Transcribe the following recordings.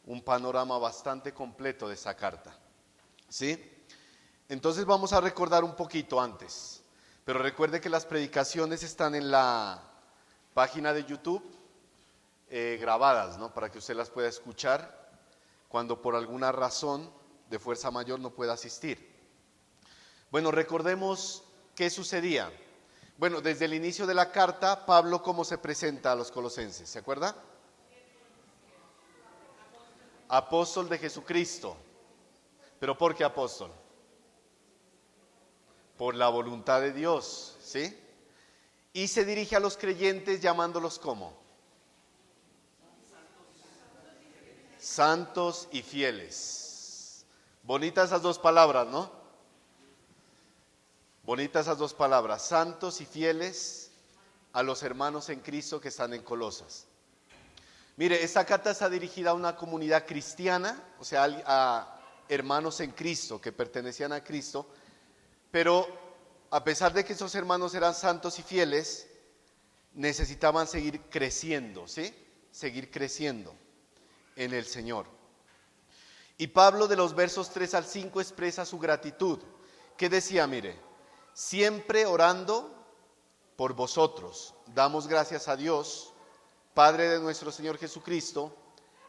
un panorama bastante completo de esa carta. ¿Sí? Entonces vamos a recordar un poquito antes, pero recuerde que las predicaciones están en la página de YouTube grabadas, ¿no? Para que usted las pueda escuchar cuando por alguna razón de fuerza mayor no pueda asistir. Bueno, recordemos qué sucedía. Bueno, desde el inicio de la carta, Pablo cómo se presenta a los colosenses, ¿se acuerda? Apóstol de Jesucristo. ¿Pero por qué apóstol? Por la voluntad de Dios, ¿sí? Y se dirige a los creyentes llamándolos ¿cómo? Santos y fieles. Bonitas esas dos palabras, ¿no? Bonitas esas dos palabras, santos y fieles a los hermanos en Cristo que están en Colosas. Mire, esta carta está dirigida a una comunidad cristiana, o sea, a hermanos en Cristo que pertenecían a Cristo, pero a pesar de que esos hermanos eran santos y fieles, necesitaban seguir creciendo, ¿sí? Seguir creciendo en el Señor. Y Pablo de los versos 3 al 5 expresa su gratitud. ¿Qué decía? Mire, siempre orando por vosotros, damos gracias a Dios, Padre de nuestro Señor Jesucristo,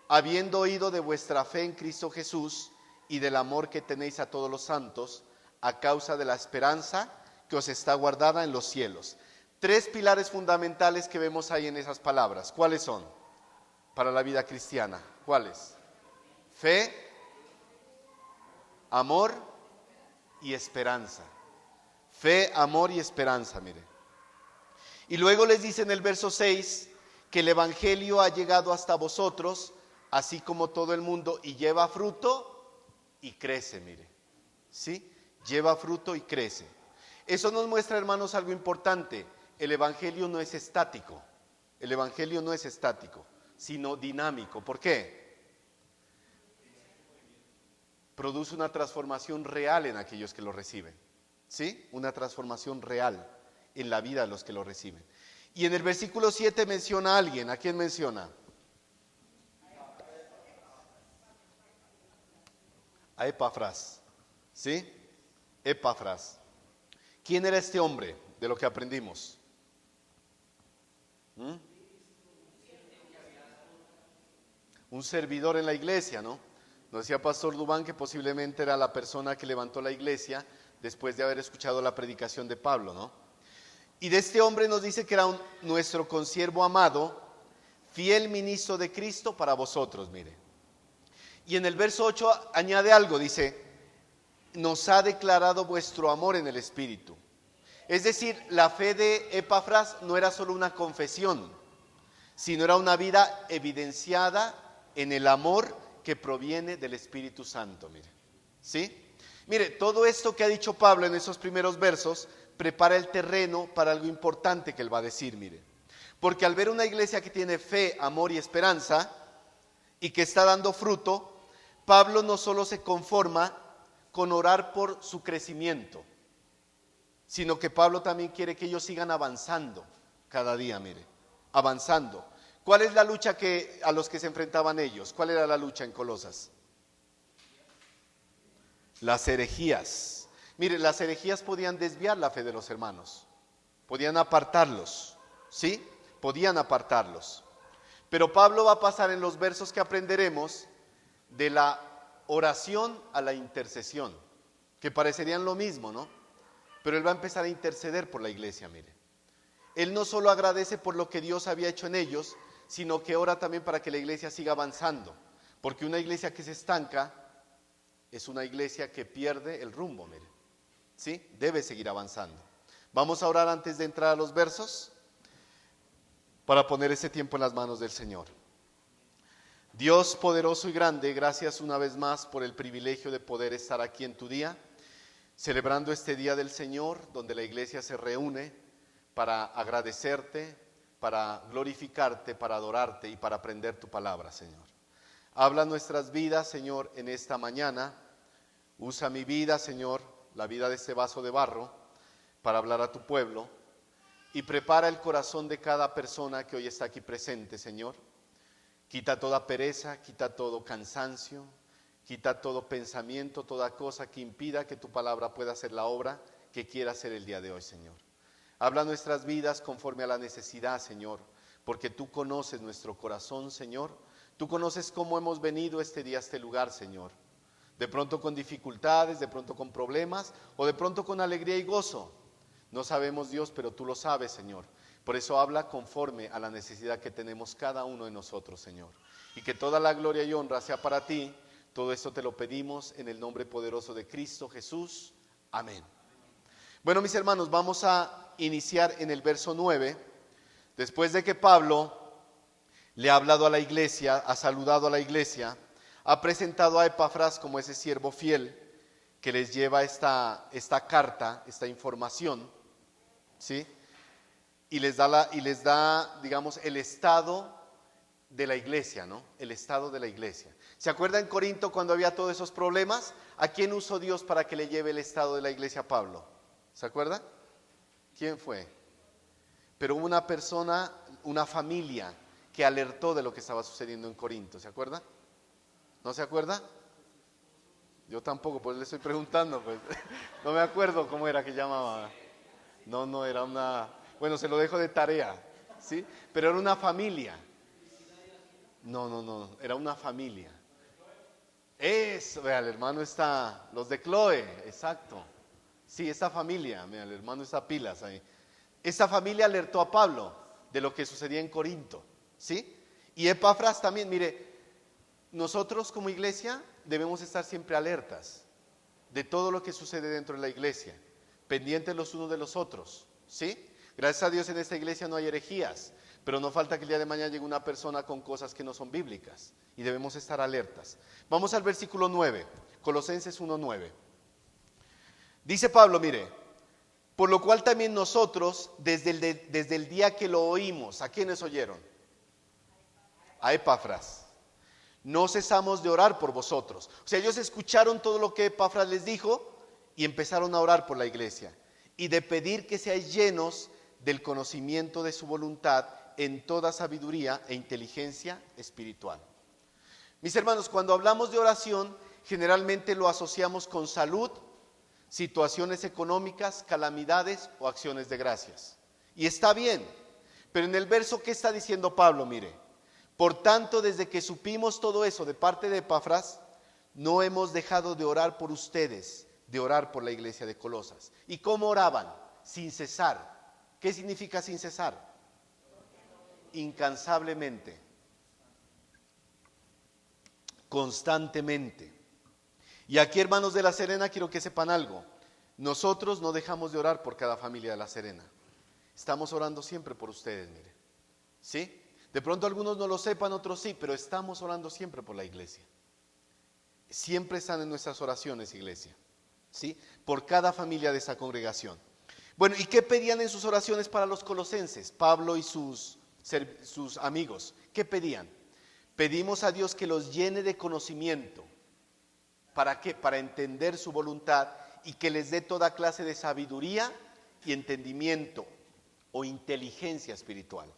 habiendo oído de vuestra fe en Cristo Jesús y del amor que tenéis a todos los santos, a causa de la esperanza que os está guardada en los cielos. Tres pilares fundamentales que vemos ahí en esas palabras. ¿Cuáles son para la vida cristiana? ¿Cuáles? Fe, amor y esperanza. Fe, amor y esperanza, mire. Y luego les dice en el verso 6 que el evangelio ha llegado hasta vosotros, así como todo el mundo, y lleva fruto y crece, mire. ¿Sí? Lleva fruto y crece. Eso nos muestra, hermanos, algo importante. El evangelio no es estático. El evangelio no es estático, sino dinámico. ¿Por qué? Produce una transformación real en aquellos que lo reciben. ¿Sí? Una transformación real en la vida de los que lo reciben. Y en el versículo 7 menciona a alguien. ¿A quién menciona? A Epafras. ¿Sí? Epafras. ¿Quién era este hombre de lo que aprendimos? Un servidor en la iglesia, ¿no? Nos decía Pastor Dubán que posiblemente era la persona que levantó la iglesia después de haber escuchado la predicación de Pablo, ¿no? Y de este hombre nos dice que era nuestro consiervo amado, fiel ministro de Cristo para vosotros, mire. Y en el verso 8 añade algo, dice, nos ha declarado vuestro amor en el Espíritu. Es decir, la fe de Epafras no era solo una confesión, sino era una vida evidenciada en el amor que proviene del Espíritu Santo, mire. ¿Sí? Mire, todo esto que ha dicho Pablo en esos primeros versos prepara el terreno para algo importante que él va a decir, mire. Porque al ver una iglesia que tiene fe, amor y esperanza y que está dando fruto, Pablo no solo se conforma con orar por su crecimiento, sino que Pablo también quiere que ellos sigan avanzando cada día, mire, avanzando. ¿Cuál es la lucha a los que se enfrentaban ellos? ¿Cuál era la lucha en Colosas? Las herejías. Mire, las herejías podían desviar la fe de los hermanos, podían apartarlos, ¿sí? Podían apartarlos. Pero Pablo va a pasar en los versos que aprenderemos de la oración a la intercesión, que parecerían lo mismo, ¿no? Pero él va a empezar a interceder por la iglesia, mire. Él no solo agradece por lo que Dios había hecho en ellos, sino que ora también para que la iglesia siga avanzando, porque una iglesia que se estanca es una iglesia que pierde el rumbo, mire. ¿Sí? Debe seguir avanzando. Vamos a orar antes de entrar a los versos para poner ese tiempo en las manos del Señor. Dios poderoso y grande, gracias una vez más por el privilegio de poder estar aquí en tu día, celebrando este día del Señor, donde la iglesia se reúne para agradecerte, para glorificarte, para adorarte y para aprender tu palabra, Señor. Habla nuestras vidas, Señor, en esta mañana. Usa mi vida, Señor, la vida de este vaso de barro, para hablar a tu pueblo. Y prepara el corazón de cada persona que hoy está aquí presente, Señor. Quita toda pereza, quita todo cansancio, quita todo pensamiento, toda cosa que impida que tu palabra pueda hacer la obra que quiera hacer el día de hoy, Señor. Habla nuestras vidas conforme a la necesidad, Señor, porque tú conoces nuestro corazón, Señor. Tú conoces cómo hemos venido este día a este lugar, Señor. De pronto con dificultades, de pronto con problemas, o de pronto con alegría y gozo. No sabemos, Dios, pero tú lo sabes, Señor. Por eso habla conforme a la necesidad que tenemos cada uno de nosotros, Señor. Y que toda la gloria y honra sea para ti. Todo esto te lo pedimos en el nombre poderoso de Cristo Jesús. Amén. Bueno, mis hermanos, vamos a iniciar en el verso 9. Después de que Pablo le ha hablado a la iglesia, ha saludado a la iglesia, ha presentado a Epafras como ese siervo fiel que les lleva esta carta, esta información, ¿sí? Y les da, digamos, el estado de la iglesia, ¿no? El estado de la iglesia. ¿Se acuerda en Corinto cuando había todos esos problemas? ¿A quién usó Dios para que le lleve el estado de la iglesia a Pablo? ¿Se acuerda? ¿Quién fue? Pero hubo una persona, una familia que alertó de lo que estaba sucediendo en Corinto. ¿Se acuerda? ¿No se acuerda? Yo tampoco, pues le estoy preguntando, pues. No me acuerdo cómo era que llamaba. No, era una... Bueno, se lo dejo de tarea, ¿sí? Pero era una familia. No, era una familia. Eso, vea, el hermano está... Los de Chloe, exacto. Sí, esta familia, mira, el hermano está pilas ahí. Esta familia alertó a Pablo de lo que sucedía en Corinto, ¿sí? Y Epafras también, mire, nosotros como iglesia debemos estar siempre alertas de todo lo que sucede dentro de la iglesia, pendientes los unos de los otros, ¿sí? Gracias a Dios en esta iglesia no hay herejías, pero no falta que el día de mañana llegue una persona con cosas que no son bíblicas y debemos estar alertas. Vamos al versículo 9, Colosenses 1:9. Dice Pablo, mire, por lo cual también nosotros, desde el día que lo oímos, ¿a quiénes oyeron? A Epafras. No cesamos de orar por vosotros. O sea, ellos escucharon todo lo que Epafras les dijo y empezaron a orar por la iglesia. Y de pedir que seáis llenos del conocimiento de su voluntad en toda sabiduría e inteligencia espiritual. Mis hermanos, cuando hablamos de oración, generalmente lo asociamos con salud, situaciones económicas, calamidades o acciones de gracias. Y está bien, pero en el verso, ¿qué está diciendo Pablo? Mire, por tanto, desde que supimos todo eso de parte de Epafras, no hemos dejado de orar por ustedes, de orar por la iglesia de Colosas. ¿Y cómo oraban? Sin cesar. ¿Qué significa sin cesar? Incansablemente, constantemente. Y aquí, hermanos de La Serena, quiero que sepan algo. Nosotros no dejamos de orar por cada familia de La Serena. Estamos orando siempre por ustedes, mire. ¿Sí? De pronto algunos no lo sepan, otros sí, pero estamos orando siempre por la iglesia. Siempre están en nuestras oraciones, iglesia. ¿Sí? Por cada familia de esa congregación. Bueno, ¿y qué pedían en sus oraciones para los colosenses? Pablo y sus amigos. ¿Qué pedían? Pedimos a Dios que los llene de conocimiento. ¿Para qué? Para entender su voluntad y que les dé toda clase de sabiduría y entendimiento o inteligencia espiritual.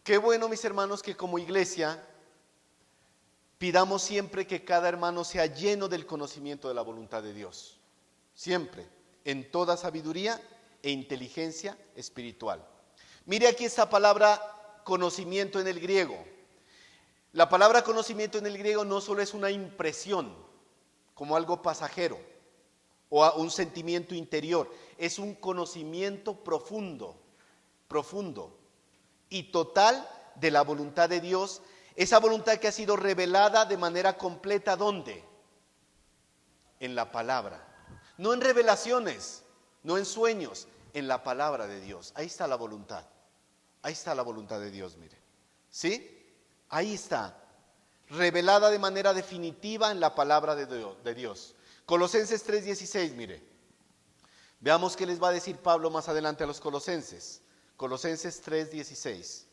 Qué bueno, mis hermanos, que como iglesia pidamos siempre que cada hermano sea lleno del conocimiento de la voluntad de Dios. Siempre, en toda sabiduría e inteligencia espiritual. Mire aquí esta palabra conocimiento en el griego. La palabra conocimiento en el griego no solo es una impresión, como algo pasajero, o un sentimiento interior, es un conocimiento profundo y total de la voluntad de Dios, esa voluntad que ha sido revelada de manera completa, ¿dónde? En la palabra, no en revelaciones, no en sueños, en la palabra de Dios. Ahí está la voluntad de Dios, mire, ¿sí? Ahí está, revelada de manera definitiva en la palabra de Dios. Colosenses 3:16, mire. Veamos qué les va a decir Pablo más adelante a los colosenses. Colosenses 3:16.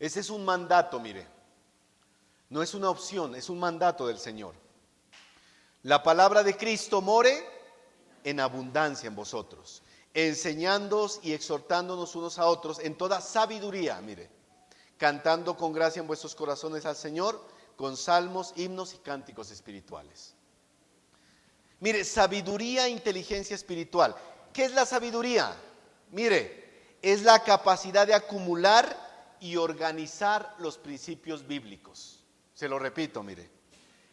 Ese es un mandato, mire. No es una opción, es un mandato del Señor. La palabra de Cristo more en abundancia en vosotros, enseñándoos y exhortándonos unos a otros en toda sabiduría, mire, cantando con gracia en vuestros corazones al Señor, con salmos, himnos y cánticos espirituales. Mire, sabiduría e inteligencia espiritual. ¿Qué es la sabiduría? Mire, es la capacidad de acumular y organizar los principios bíblicos. Se lo repito, mire.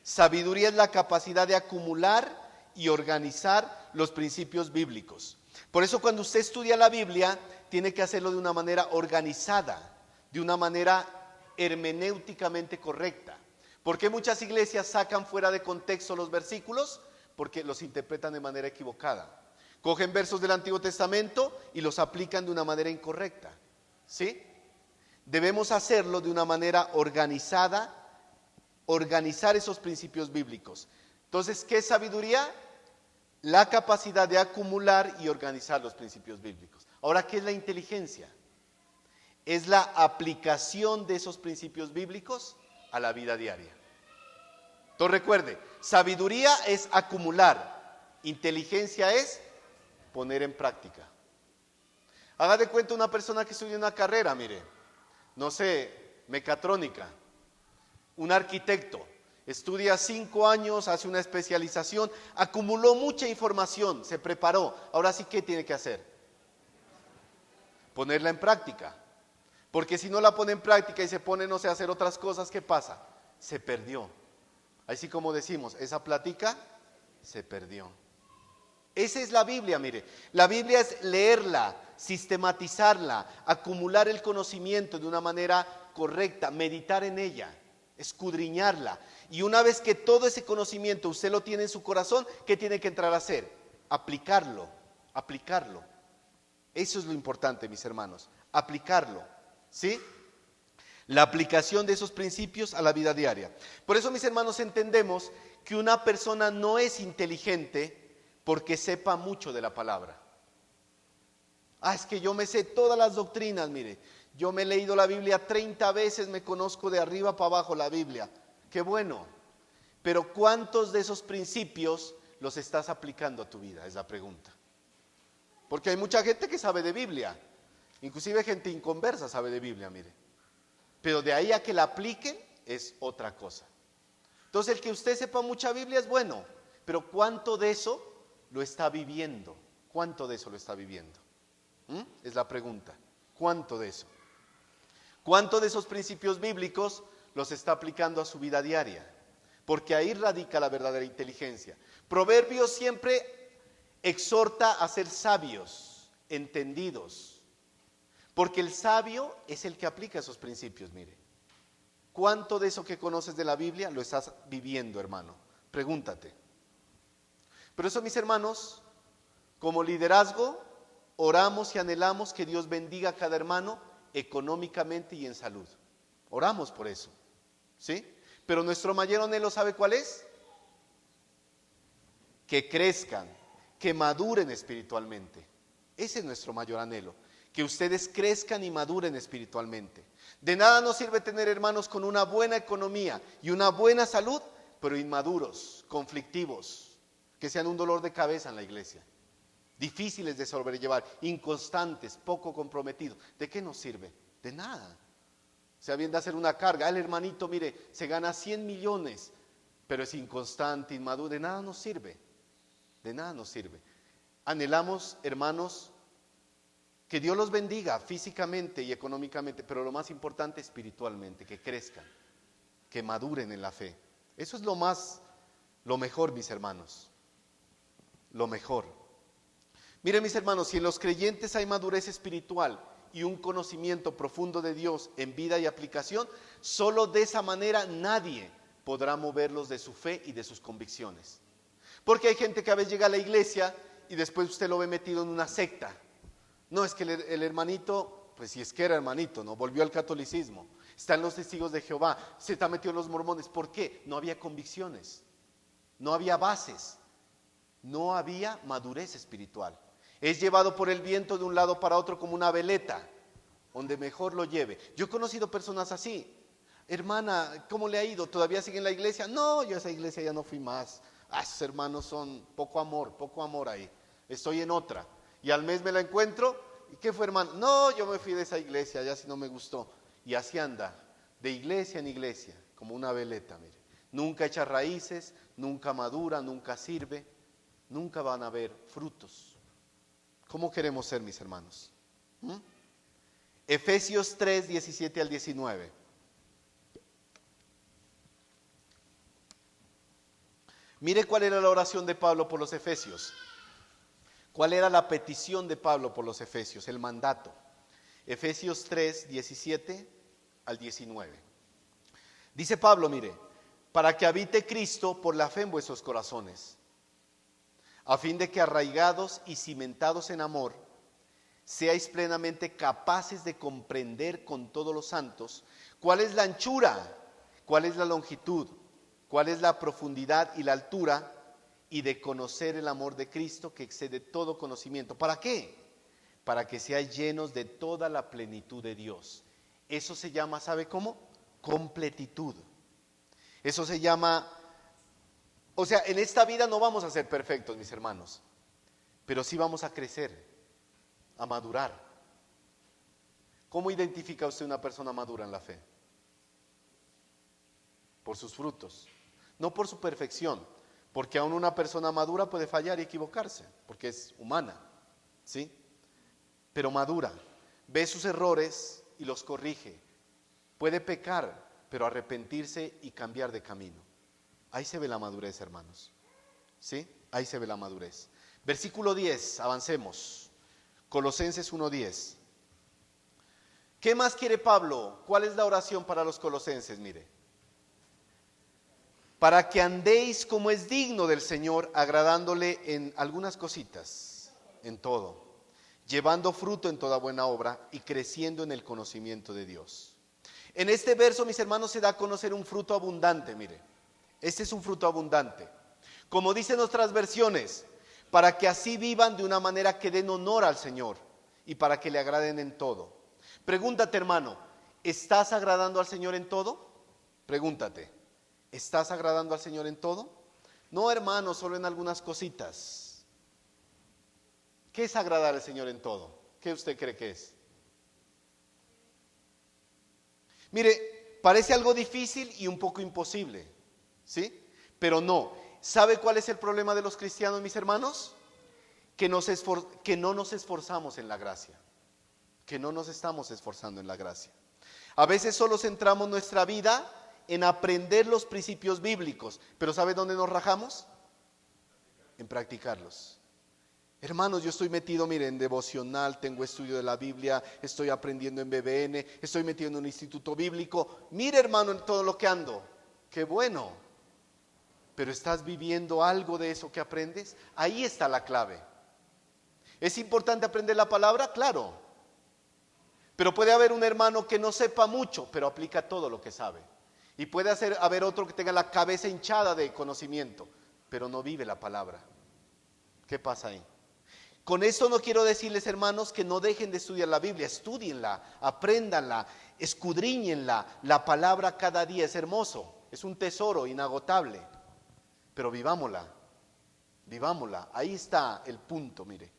Sabiduría es la capacidad de acumular y organizar los principios bíblicos. Por eso cuando usted estudia la Biblia, tiene que hacerlo de una manera organizada, de una manera hermenéuticamente correcta. ¿Por qué muchas iglesias sacan fuera de contexto los versículos? Porque los interpretan de manera equivocada. Cogen versos del Antiguo Testamento y los aplican de una manera incorrecta. ¿Sí? Debemos hacerlo de una manera organizada, organizar esos principios bíblicos. Entonces, ¿qué es sabiduría? La capacidad de acumular y organizar los principios bíblicos. Ahora, ¿qué es la inteligencia? Es la aplicación de esos principios bíblicos a la vida diaria. Entonces recuerde, sabiduría es acumular, inteligencia es poner en práctica. Haga de cuenta una persona que estudia una carrera, mire, no sé, mecatrónica, un arquitecto, estudia 5 años, hace una especialización, acumuló mucha información, se preparó, ahora sí, ¿qué tiene que hacer? Ponerla en práctica. Porque si no la pone en práctica y se pone, no sé, a hacer otras cosas, ¿qué pasa? Se perdió. Así como decimos, esa plática se perdió. Esa es la Biblia, mire. La Biblia es leerla, sistematizarla, acumular el conocimiento de una manera correcta, meditar en ella, escudriñarla. Y una vez que todo ese conocimiento usted lo tiene en su corazón, ¿qué tiene que entrar a hacer? Aplicarlo, aplicarlo. Eso es lo importante, mis hermanos, aplicarlo. ¿Sí? La aplicación de esos principios a la vida diaria. Por eso, mis hermanos, entendemos que una persona no es inteligente porque sepa mucho de la palabra. Es que yo me sé todas las doctrinas, mire. Yo me he leído la Biblia 30 veces, me conozco de arriba para abajo la Biblia. Qué bueno. Pero ¿cuántos de esos principios los estás aplicando a tu vida? Es la pregunta. Porque hay mucha gente que sabe de Biblia. Inclusive gente inconversa sabe de Biblia, mire. Pero de ahí a que la apliquen es otra cosa. Entonces el que usted sepa mucha Biblia es bueno, pero ¿cuánto de eso lo está viviendo? ¿Cuánto de eso lo está viviendo? Es la pregunta. ¿Cuánto de eso? ¿Cuánto de esos principios bíblicos los está aplicando a su vida diaria? Porque ahí radica la verdadera inteligencia. Proverbios siempre exhorta a ser sabios, entendidos. Porque el sabio es el que aplica esos principios, mire. ¿Cuánto de eso que conoces de la Biblia lo estás viviendo, hermano? Pregúntate. Por eso, mis hermanos, como liderazgo, oramos y anhelamos que Dios bendiga a cada hermano económicamente y en salud. Oramos por eso, ¿sí? Pero nuestro mayor anhelo, ¿sabe cuál es? Que crezcan, que maduren espiritualmente. Ese es nuestro mayor anhelo. Que ustedes crezcan y maduren espiritualmente. De nada nos sirve tener hermanos con una buena economía y una buena salud, pero inmaduros, conflictivos, que sean un dolor de cabeza en la iglesia, difíciles de sobrellevar, inconstantes, poco comprometidos. ¿De qué nos sirve? De nada. Se habiendo de hacer una carga. El hermanito, mire, se gana 100 millones, pero es inconstante, inmaduro. De nada nos sirve. De nada nos sirve. Anhelamos, hermanos, que Dios los bendiga físicamente y económicamente, pero lo más importante espiritualmente, que crezcan, que maduren en la fe. Eso es lo mejor, mis hermanos, lo mejor. Miren, mis hermanos, si en los creyentes hay madurez espiritual y un conocimiento profundo de Dios en vida y aplicación, solo de esa manera nadie podrá moverlos de su fe y de sus convicciones. Porque hay gente que a veces llega a la iglesia y después usted lo ve metido en una secta. No, es que el hermanito, pues si es que era hermanito, ¿no? Volvió al catolicismo, está en los testigos de Jehová, se está metido en los mormones. ¿Por qué? No había convicciones, no había bases, no había madurez espiritual. Es llevado por el viento de un lado para otro como una veleta, donde mejor lo lleve. Yo he conocido personas así. Hermana, ¿cómo le ha ido? ¿Todavía sigue en la iglesia? No, yo a esa iglesia ya no fui más. Esos hermanos son poco amor ahí. Estoy en otra. Y al mes me la encuentro, ¿y qué fue, hermano? No, yo me fui de esa iglesia, ya si no me gustó. Y así anda, de iglesia en iglesia, como una veleta, mire. Nunca echa raíces, nunca madura, nunca sirve, nunca van a haber frutos. ¿Cómo queremos ser, mis hermanos? Efesios 3, 17 al 19. Mire cuál era la oración de Pablo por los efesios. ¿Cuál era la petición de Pablo por los efesios? El mandato. Efesios 3, 17 al 19. Dice Pablo, mire, para que habite Cristo por la fe en vuestros corazones, a fin de que arraigados y cimentados en amor, seáis plenamente capaces de comprender con todos los santos cuál es la anchura, cuál es la longitud, cuál es la profundidad y la altura, y de conocer el amor de Cristo que excede todo conocimiento. ¿Para qué? Para que seáis llenos de toda la plenitud de Dios. Eso se llama, ¿sabe cómo? Completitud. Eso se llama, o sea, en esta vida no vamos a ser perfectos, mis hermanos, pero sí vamos a crecer, a madurar. ¿Cómo identifica usted una persona madura en la fe? Por sus frutos, no por su perfección, porque aún una persona madura puede fallar y equivocarse, porque es humana, ¿sí? Pero madura, ve sus errores y los corrige, puede pecar, pero arrepentirse y cambiar de camino. Ahí se ve la madurez, hermanos, ¿sí? Ahí se ve la madurez. Versículo 10, avancemos. Colosenses 1:10. ¿Qué más quiere Pablo? ¿Cuál es la oración para los colosenses? Mire. Para que andéis como es digno del Señor, agradándole en algunas cositas, en todo, llevando fruto en toda buena obra y creciendo en el conocimiento de Dios. En este verso, mis hermanos, se da a conocer un fruto abundante, mire. Este es un fruto abundante. Como dicen otras versiones, para que así vivan de una manera que den honor al Señor y para que le agraden en todo. Pregúntate, hermano, ¿estás agradando al Señor en todo? Pregúntate. ¿Estás agradando al Señor en todo? No, hermano, solo en algunas cositas. ¿Qué es agradar al Señor en todo? ¿Qué usted cree que es? Mire, parece algo difícil y un poco imposible, ¿sí? Pero no. ¿Sabe cuál es el problema de los cristianos, mis hermanos? Que no nos esforzamos en la gracia. Que no nos estamos esforzando en la gracia. A veces solo centramos nuestra vida en aprender los principios bíblicos, pero ¿sabe dónde nos rajamos? En practicarlos. Hermanos, yo estoy metido, mire, en devocional, tengo estudio de la Biblia, estoy aprendiendo en BBN, estoy metido en un instituto bíblico. Mire, hermano, en todo lo que ando, qué bueno. Pero ¿estás viviendo algo de eso que aprendes? Ahí está la clave. ¿Es importante aprender la palabra? Claro. Pero puede haber un hermano que no sepa mucho, pero aplica todo lo que sabe. Y puede haber otro que tenga la cabeza hinchada de conocimiento, pero no vive la palabra. ¿Qué pasa ahí? Con esto no quiero decirles, hermanos, que no dejen de estudiar la Biblia. Estúdienla, apréndanla, escudriñenla. La palabra cada día es hermoso, es un tesoro inagotable. Pero vivámosla, vivámosla. Ahí está el punto, mire.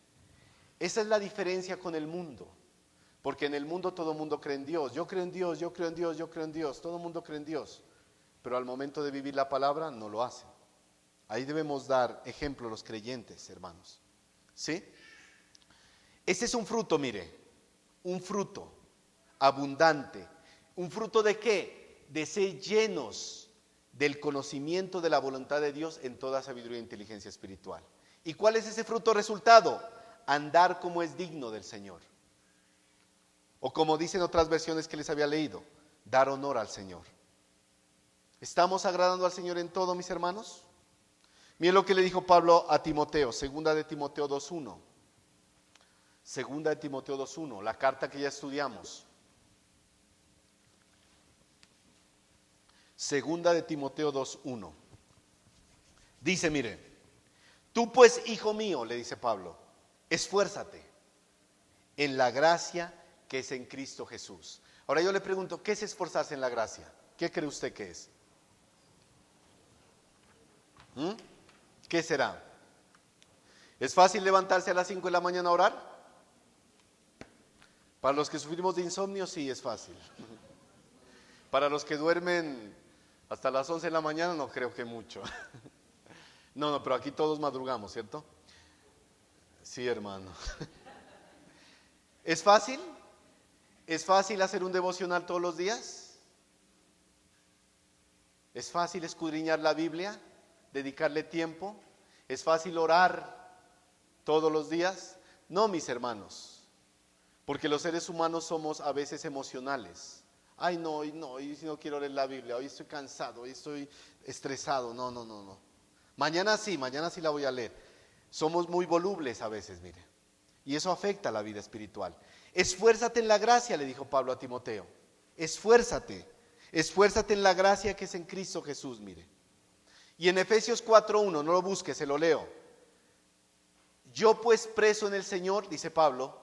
Esa es la diferencia con el mundo. Porque en el mundo todo el mundo cree en Dios. Yo creo en Dios, yo creo en Dios, yo creo en Dios. Todo el mundo cree en Dios. Pero al momento de vivir la palabra no lo hace. Ahí debemos dar ejemplo a los creyentes, hermanos. ¿Sí? Este es un fruto, mire. Un fruto abundante. ¿Un fruto de qué? De ser llenos del conocimiento de la voluntad de Dios en toda sabiduría e inteligencia espiritual. ¿Y cuál es ese fruto resultado? Andar como es digno del Señor. O como dicen otras versiones que les había leído, dar honor al Señor. ¿Estamos agradando al Señor en todo, mis hermanos? Miren lo que le dijo Pablo a Timoteo, segunda de Timoteo 2:1. Segunda de Timoteo 2:1, la carta que ya estudiamos. Segunda de Timoteo 2:1. Dice, mire, tú pues, hijo mío, le dice Pablo, esfuérzate en la gracia que es en Cristo Jesús. Ahora yo le pregunto, ¿qué es esforzarse en la gracia? ¿Qué cree usted que es? ¿Qué será? ¿Es fácil levantarse a las 5 de la mañana a orar? Para los que sufrimos de insomnio, sí, es fácil. Para los que duermen hasta las 11 de la mañana, no creo que mucho. No, pero aquí todos madrugamos, ¿cierto? Sí, hermano. ¿Es fácil? ¿Es fácil hacer un devocional todos los días? ¿Es fácil escudriñar la Biblia? ¿Dedicarle tiempo? ¿Es fácil orar todos los días? No, mis hermanos, porque los seres humanos somos a veces emocionales. Ay, no, hoy no quiero leer la Biblia, hoy estoy cansado, hoy estoy estresado. No. Mañana sí la voy a leer. Somos muy volubles a veces, mire, y eso afecta a la vida espiritual. Esfuérzate en la gracia, le dijo Pablo a Timoteo. Esfuérzate en la gracia que es en Cristo Jesús, mire. Y en Efesios 4:1, no lo busque, se lo leo. Yo pues preso en el Señor, dice Pablo,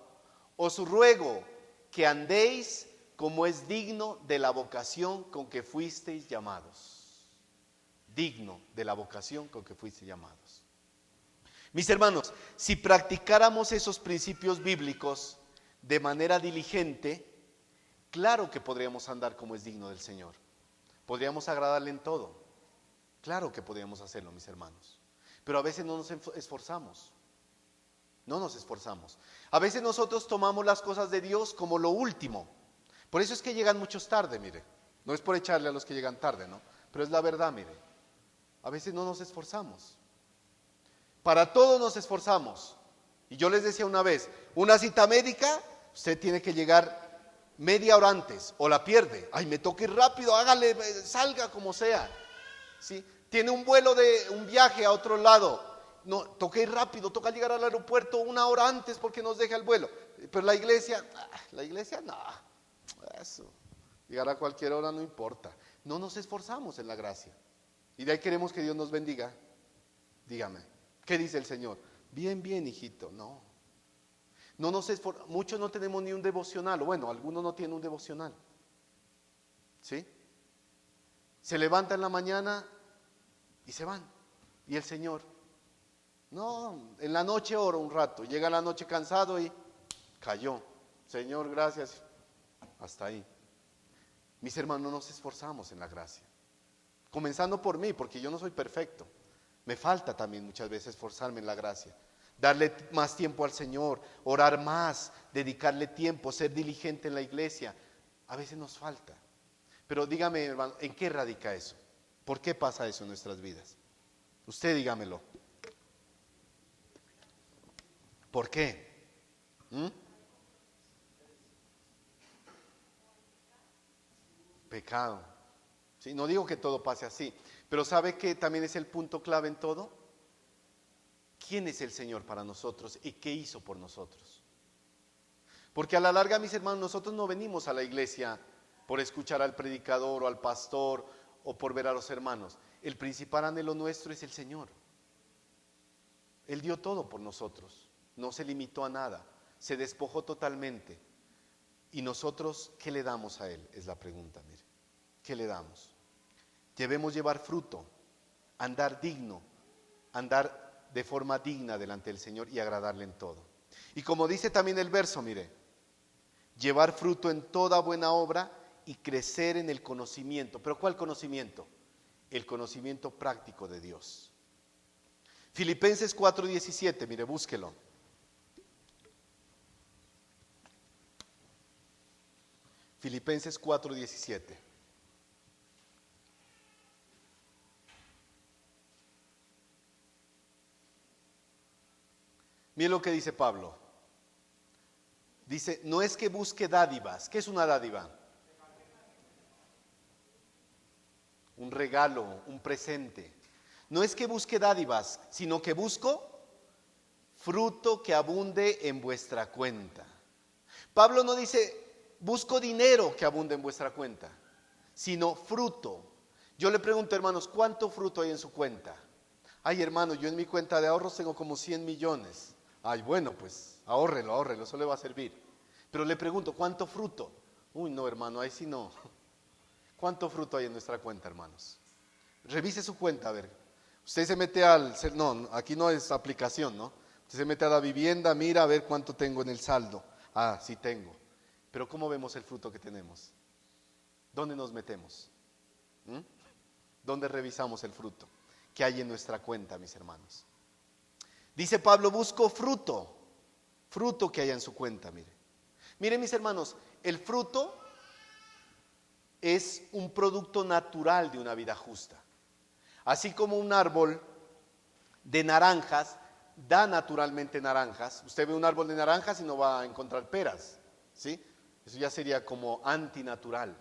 os ruego que andéis como es digno de la vocación con que fuisteis llamados. Digno de la vocación con que fuisteis llamados. Mis hermanos, si practicáramos esos principios bíblicos de manera diligente, claro que podríamos andar como es digno del Señor. Podríamos agradarle en todo. Claro que podríamos hacerlo, mis hermanos. Pero a veces no nos esforzamos. No nos esforzamos. A veces nosotros tomamos las cosas de Dios como lo último. Por eso es que llegan muchos tarde, mire. No es por echarle a los que llegan tarde, ¿no? Pero es la verdad, mire. A veces no nos esforzamos. Para todo nos esforzamos. Y yo les decía una vez, una cita médica, usted tiene que llegar media hora antes o la pierde. Ay, me toca ir rápido, hágale, salga como sea. ¿Sí? Tiene un vuelo un viaje a otro lado. No, toca ir rápido, toca llegar al aeropuerto una hora antes porque nos deja el vuelo. Pero la iglesia no, eso, llegar a cualquier hora no importa. No nos esforzamos en la gracia. Y de ahí queremos que Dios nos bendiga. Dígame, ¿qué dice el Señor? Bien, hijito, no. Muchos no tenemos ni un devocional, o bueno, algunos no tienen un devocional. ¿Sí? Se levantan en la mañana y se van. Y el Señor, no, en la noche oro un rato, llega la noche cansado y cayó. Señor, gracias. Hasta ahí. Mis hermanos, no nos esforzamos en la gracia. Comenzando por mí, porque yo no soy perfecto. Me falta también muchas veces esforzarme en la gracia. Darle más tiempo al Señor, orar más, dedicarle tiempo, ser diligente en la iglesia. A veces nos falta. Pero dígame, hermano, ¿en qué radica eso? ¿Por qué pasa eso en nuestras vidas? Usted dígamelo. ¿Por qué? Pecado. Sí, no digo que todo pase así, pero ¿sabe que también es el punto clave en todo? ¿Quién es el Señor para nosotros y qué hizo por nosotros? Porque a la larga, mis hermanos, nosotros no venimos a la iglesia por escuchar al predicador o al pastor o por ver a los hermanos. El principal anhelo nuestro es el Señor. Él dio todo por nosotros, no se limitó a nada, se despojó totalmente. ¿Y nosotros qué le damos a Él? Es la pregunta, mire. ¿Qué le damos? Debemos llevar fruto, andar digno, andar de forma digna delante del Señor y agradarle en todo. Y como dice también el verso, mire, llevar fruto en toda buena obra y crecer en el conocimiento. ¿Pero cuál conocimiento? El conocimiento práctico de Dios. Filipenses 4:17, mire, búsquelo. Filipenses 4:17. Mire lo que dice Pablo. Dice, no es que busque dádivas. ¿Qué es una dádiva? Un regalo, un presente. No es que busque dádivas, sino que busco fruto que abunde en vuestra cuenta. Pablo no dice, busco dinero que abunde en vuestra cuenta, sino fruto. Yo le pregunto, hermanos, ¿cuánto fruto hay en su cuenta? Ay, hermano, yo en mi cuenta de ahorros tengo como 100 millones. Ay, bueno, pues ahórrelo, eso le va a servir. Pero le pregunto, ¿cuánto fruto? Uy, no, hermano, ahí sí no. ¿Cuánto fruto hay en nuestra cuenta, hermanos? Revise su cuenta, a ver. Usted se mete no, aquí no es aplicación, ¿no? Usted se mete a la vivienda, mira a ver cuánto tengo en el saldo. Ah, sí tengo. Pero ¿cómo vemos el fruto que tenemos? ¿Dónde nos metemos? ¿Dónde revisamos el fruto que hay en nuestra cuenta, mis hermanos? Dice Pablo, busco fruto que haya en su cuenta, mire. Miren, mis hermanos, el fruto es un producto natural de una vida justa. Así como un árbol de naranjas da naturalmente naranjas. Usted ve un árbol de naranjas y no va a encontrar peras, ¿sí? Eso ya sería como antinatural.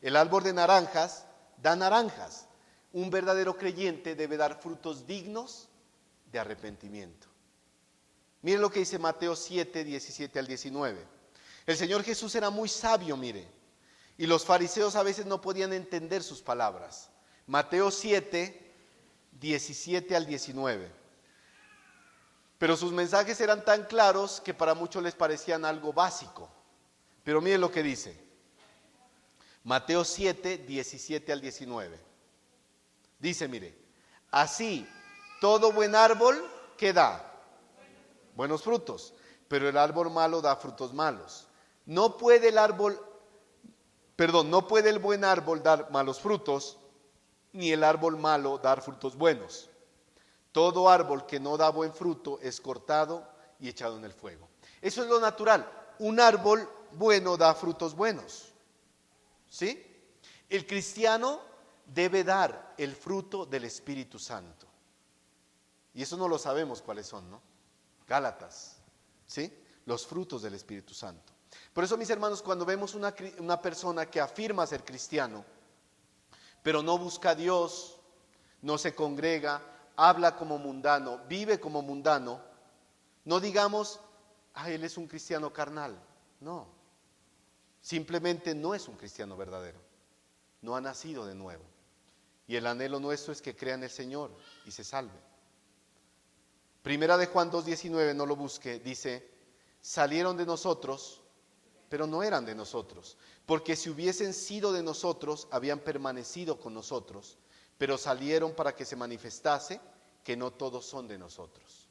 El árbol de naranjas da naranjas. Un verdadero creyente debe dar frutos dignos de arrepentimiento. Miren lo que dice Mateo 7, 17 al 19. El Señor Jesús era muy sabio, mire, y los fariseos a veces no podían entender sus palabras. Mateo 7, 17 al 19. Pero sus mensajes eran tan claros que para muchos les parecían algo básico. Pero miren lo que dice. Mateo 7, 17 al 19. Dice, mire, así todo buen árbol que da buenos frutos, pero el árbol malo da frutos malos. No puede el buen árbol dar malos frutos, ni el árbol malo dar frutos buenos. Todo árbol que no da buen fruto es cortado y echado en el fuego. Eso es lo natural. Un árbol bueno da frutos buenos. ¿Sí? El cristiano debe dar el fruto del Espíritu Santo. Y eso no lo sabemos cuáles son, ¿no? Gálatas, ¿sí? Los frutos del Espíritu Santo. Por eso, mis hermanos, cuando vemos una persona que afirma ser cristiano, pero no busca a Dios, no se congrega, habla como mundano, vive como mundano, no digamos, él es un cristiano carnal. No, simplemente no es un cristiano verdadero. No ha nacido de nuevo. Y el anhelo nuestro es que crea en el Señor y se salve. Primera de Juan 2:19, no lo busque, dice, salieron de nosotros, pero no eran de nosotros, porque si hubiesen sido de nosotros, habían permanecido con nosotros, pero salieron para que se manifestase que no todos son de nosotros.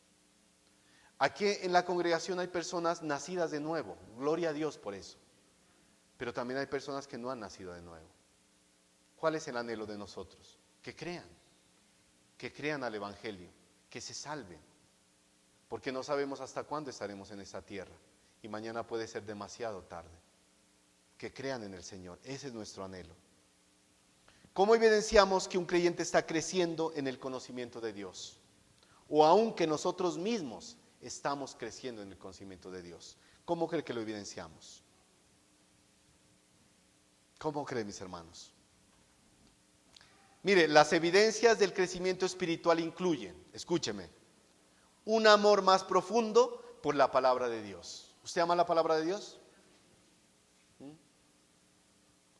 Aquí en la congregación hay personas nacidas de nuevo, gloria a Dios por eso, pero también hay personas que no han nacido de nuevo. ¿Cuál es el anhelo de nosotros? Que crean al Evangelio, que se salven, porque no sabemos hasta cuándo estaremos en esta tierra y mañana puede ser demasiado tarde. Que crean en el Señor, ese es nuestro anhelo. ¿Cómo evidenciamos que un creyente está creciendo en el conocimiento de Dios? O aun que nosotros mismos estamos creciendo en el conocimiento de Dios. ¿Cómo cree que lo evidenciamos? ¿Cómo creen, mis hermanos? Mire, las evidencias del crecimiento espiritual incluyen, escúcheme, un amor más profundo por la palabra de Dios. ¿Usted ama la palabra de Dios?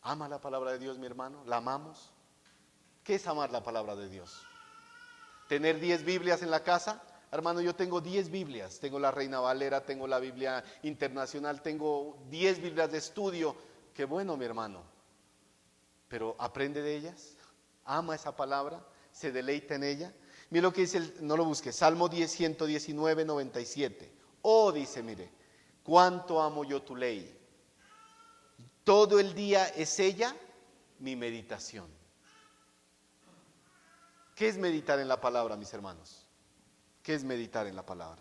¿Ama la palabra de Dios, mi hermano? ¿La amamos? ¿Qué es amar la palabra de Dios? ¿Tener 10 Biblias en la casa? Hermano, yo tengo 10 Biblias. Tengo la Reina Valera, tengo la Biblia Internacional, tengo 10 Biblias de estudio. Qué bueno, mi hermano. Pero ¿aprende de ellas? ¿Ama esa palabra? ¿Se deleita en ella? Mire lo que dice, no lo busque, Salmo 10, 119, 97. Oh, dice, mire, cuánto amo yo tu ley. Todo el día es ella mi meditación. ¿Qué es meditar en la palabra, mis hermanos? ¿Qué es meditar en la palabra?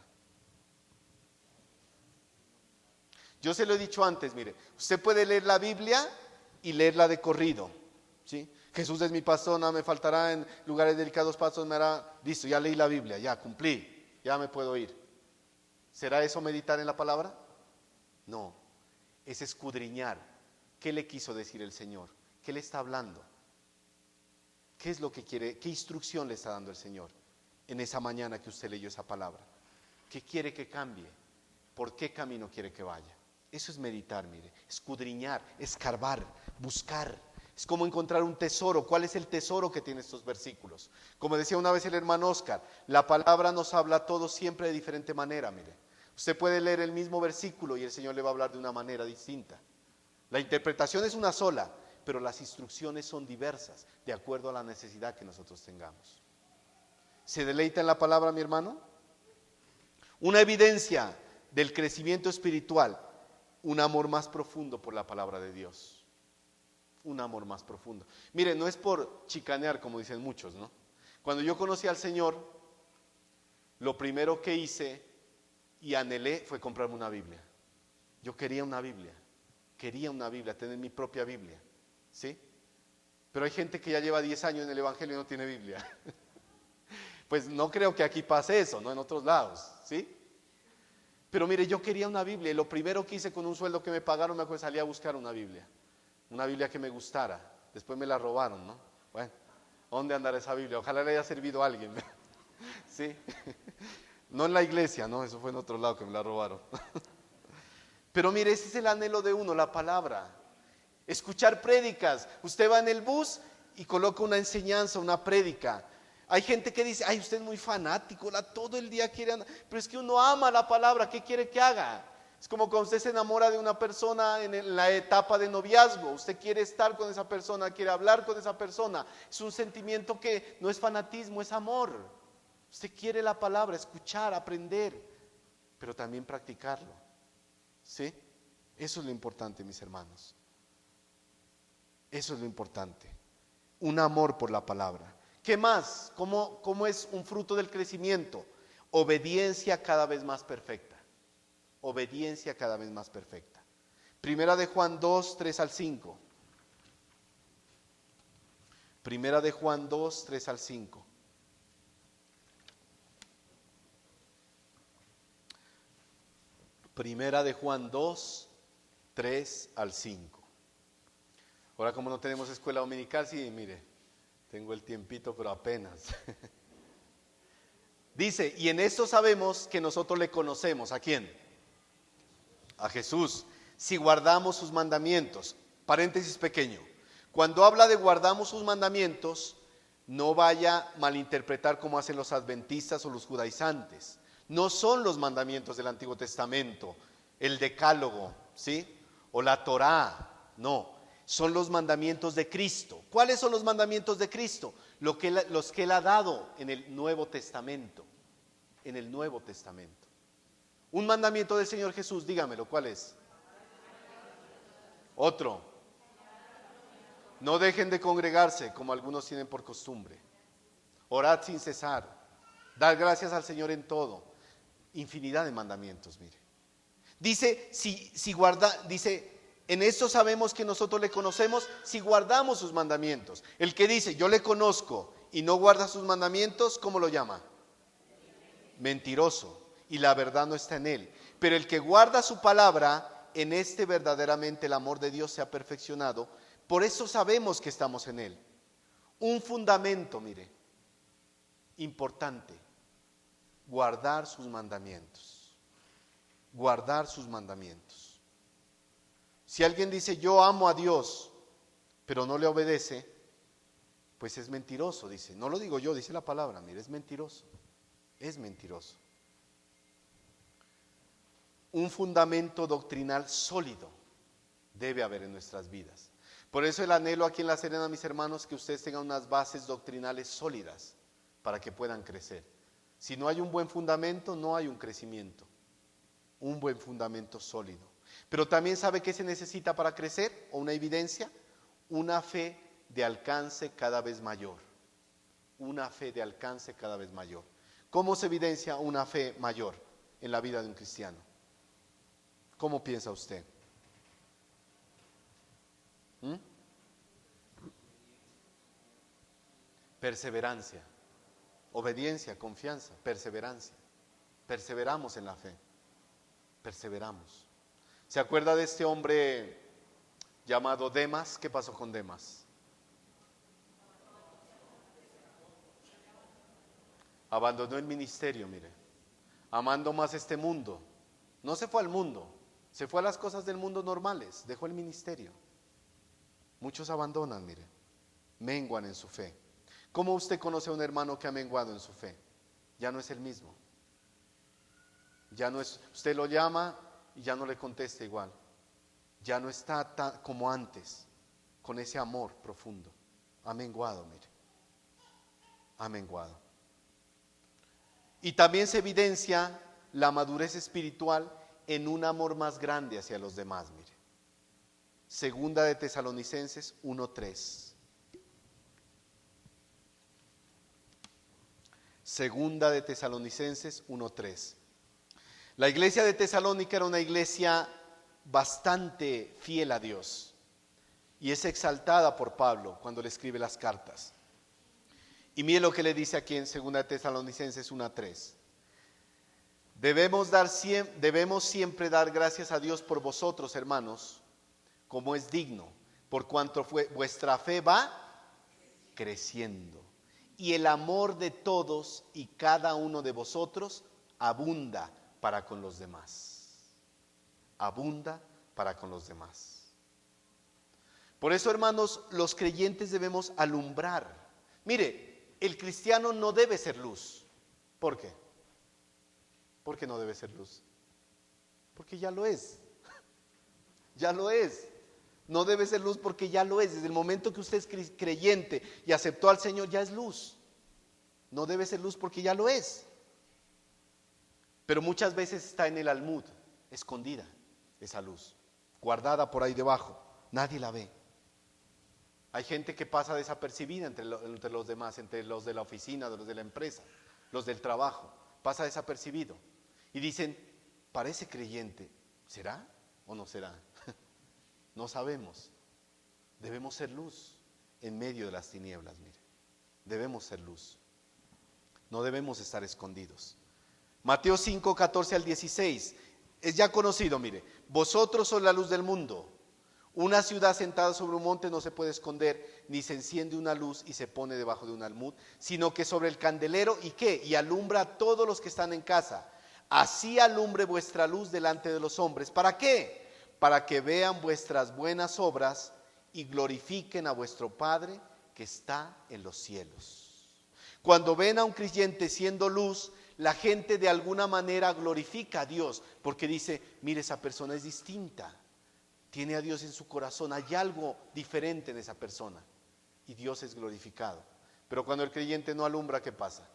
Yo se lo he dicho antes, mire, usted puede leer la Biblia y leerla de corrido, ¿sí? Jesús es mi pastor, nada me faltará, en lugares delicados pasos me hará. Listo, ya leí la Biblia, ya cumplí, ya me puedo ir. ¿Será eso meditar en la palabra? No, es escudriñar. ¿Qué le quiso decir el Señor? ¿Qué le está hablando? ¿Qué es lo que quiere? ¿Qué instrucción le está dando el Señor en esa mañana que usted leyó esa palabra? ¿Qué quiere que cambie? ¿Por qué camino quiere que vaya? Eso es meditar, mire, escudriñar, escarbar, buscar. Es como encontrar un tesoro. ¿Cuál es el tesoro que tiene estos versículos? Como decía una vez el hermano Oscar, la palabra nos habla a todos siempre de diferente manera, mire. Usted puede leer el mismo versículo y el Señor le va a hablar de una manera distinta. La interpretación es una sola, pero las instrucciones son diversas, de acuerdo a la necesidad que nosotros tengamos. ¿Se deleita en la palabra, mi hermano? Una evidencia del crecimiento espiritual, un amor más profundo por la palabra de Dios. Un amor más profundo. Mire, no es por chicanear como dicen muchos, ¿no? Cuando yo conocí al Señor, lo primero que hice y anhelé fue comprarme una Biblia. Yo quería una Biblia, tener mi propia Biblia, ¿sí? Pero hay gente que ya lleva 10 años en el Evangelio y no tiene Biblia. Pues no creo que aquí pase eso, ¿no? En otros lados, ¿sí? Pero mire, yo quería una Biblia y lo primero que hice con un sueldo que me pagaron, me acuerdo, salí a buscar una Biblia que me gustara. Después me la robaron, ¿no? Bueno, ¿dónde andará esa Biblia? Ojalá le haya servido a alguien, ¿sí? No en la iglesia, no, eso fue en otro lado que me la robaron. Pero mire, ese es el anhelo de uno, la palabra. Escuchar prédicas. Usted va en el bus y coloca una enseñanza, una prédica. Hay gente que dice, ay, usted es muy fanático, todo el día quiere andar. Pero es que uno ama la palabra, ¿qué quiere que haga? Es como cuando usted se enamora de una persona en la etapa de noviazgo. Usted quiere estar con esa persona, quiere hablar con esa persona. Es un sentimiento que no es fanatismo, es amor. Usted quiere la palabra, escuchar, aprender, pero también practicarlo. ¿Sí? Eso es lo importante, mis hermanos. Eso es lo importante. Un amor por la palabra. ¿Qué más? ¿Cómo es un fruto del crecimiento? Obediencia cada vez más perfecta. Obediencia cada vez más perfecta. Primera de Juan 2, 3 al 5. Primera de Juan 2, 3 al 5. Primera de Juan 2, 3 al 5. Ahora como no tenemos escuela dominical, sí, mire, tengo el tiempito, pero apenas. Dice, y en esto sabemos que nosotros le conocemos. ¿A quién? A Jesús. Si guardamos sus mandamientos. Paréntesis pequeño. Cuando habla de guardamos sus mandamientos, no vaya a malinterpretar como hacen los adventistas o los judaizantes. No son los mandamientos del Antiguo Testamento, el Decálogo, ¿sí? O la Torá, no. Son los mandamientos de Cristo. ¿Cuáles son los mandamientos de Cristo? Los que Él ha dado en el Nuevo Testamento. En el Nuevo Testamento. Un mandamiento del Señor Jesús, dígamelo, ¿cuál es? Otro. No dejen de congregarse como algunos tienen por costumbre. Orad sin cesar. Dar gracias al Señor en todo. Infinidad de mandamientos, mire. Dice, dice, en esto sabemos que nosotros le conocemos si guardamos sus mandamientos. El que dice, yo le conozco y no guarda sus mandamientos, ¿cómo lo llama? Mentiroso. Y la verdad no está en él. Pero el que guarda su palabra, en este verdaderamente el amor de Dios se ha perfeccionado. Por eso sabemos que estamos en él. Un fundamento, mire, importante. Guardar sus mandamientos. Guardar sus mandamientos. Si alguien dice yo amo a Dios, pero no le obedece, pues es mentiroso, dice. No lo digo yo, dice la palabra, mire, es mentiroso. Es mentiroso. Un fundamento doctrinal sólido debe haber en nuestras vidas. Por eso el anhelo aquí en La Serena, mis hermanos, que ustedes tengan unas bases doctrinales sólidas para que puedan crecer. Si no hay un buen fundamento, no hay un crecimiento. Un buen fundamento sólido. Pero también ¿sabe qué se necesita para crecer? ¿O una evidencia? Una fe de alcance cada vez mayor. Una fe de alcance cada vez mayor. ¿Cómo se evidencia una fe mayor en la vida de un cristiano? ¿Cómo piensa usted? Perseverancia, obediencia, confianza, perseverancia. Perseveramos en la fe, perseveramos. ¿Se acuerda de este hombre llamado Demas? ¿Qué pasó con Demas? Abandonó el ministerio, mire, amando más este mundo. No se fue al mundo, se fue a las cosas del mundo normales, dejó el ministerio. Muchos abandonan, mire, menguan en su fe. ¿Cómo usted conoce a un hermano que ha menguado en su fe? Ya no es el mismo. Ya no es, usted lo llama y ya no le contesta igual. Ya no está tan como antes, con ese amor profundo. Ha menguado, mire. Ha menguado. Y también se evidencia la madurez espiritual en un amor más grande hacia los demás, mire. Segunda de Tesalonicenses 1:3. Segunda de Tesalonicenses 1:3. La iglesia de Tesalónica era una iglesia bastante fiel a Dios y es exaltada por Pablo cuando le escribe las cartas. Y mire lo que le dice aquí en Segunda de Tesalonicenses 1:3. Debemos siempre dar gracias a Dios por vosotros, hermanos, como es digno, por cuanto vuestra fe va creciendo. Y el amor de todos y cada uno de vosotros abunda para con los demás. Abunda para con los demás. Por eso, hermanos, los creyentes debemos alumbrar. Mire, el cristiano no debe ser luz. ¿Por qué? ¿Por qué no debe ser luz? Porque ya lo es. Ya lo es. No debe ser luz porque ya lo es. Desde el momento que usted es creyente y aceptó al Señor, ya es luz. No debe ser luz porque ya lo es. Pero muchas veces está en el almud, escondida esa luz, guardada por ahí debajo. Nadie la ve. Hay gente que pasa desapercibida entre los demás, entre los de la oficina, los de la empresa, los del trabajo. Pasa desapercibido. Y dicen, parece creyente. ¿Será o no será? No sabemos. Debemos ser luz en medio de las tinieblas, mire. Debemos ser luz. No debemos estar escondidos. Mateo 5, 14 al 16. Es ya conocido, mire. Vosotros sois la luz del mundo. Una ciudad sentada sobre un monte no se puede esconder, ni se enciende una luz y se pone debajo de un almud, sino que sobre el candelero, ¿y qué? Y alumbra a todos los que están en casa. Así alumbre vuestra luz delante de los hombres. ¿Para qué? Para que vean vuestras buenas obras y glorifiquen a vuestro Padre que está en los cielos. Cuando ven a un creyente siendo luz, la gente de alguna manera glorifica a Dios, porque dice, mire, esa persona es distinta. Tiene a Dios en su corazón, hay algo diferente en esa persona y Dios es glorificado. Pero cuando el creyente no alumbra, ¿qué pasa?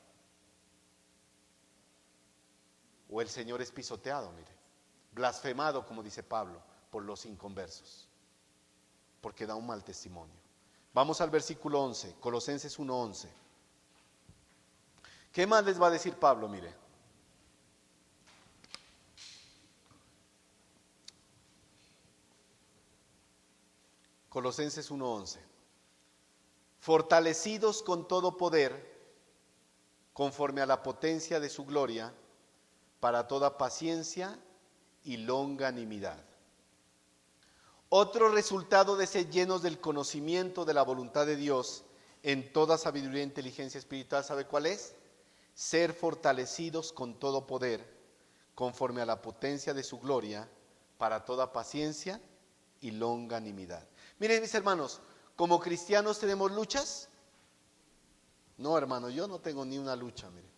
O el Señor es pisoteado, mire, blasfemado, como dice Pablo, por los inconversos, porque da un mal testimonio. Vamos al versículo 11, Colosenses 1:11. ¿Qué más les va a decir Pablo? Mire. Colosenses 1:11. Fortalecidos con todo poder, conforme a la potencia de su gloria, para toda paciencia y longanimidad. Otro resultado de ser llenos del conocimiento de la voluntad de Dios en toda sabiduría e inteligencia espiritual, ¿sabe cuál es? Ser fortalecidos con todo poder, conforme a la potencia de su gloria, para toda paciencia y longanimidad. Miren, mis hermanos, como cristianos tenemos luchas. No, hermano, yo no tengo ni una lucha, mire.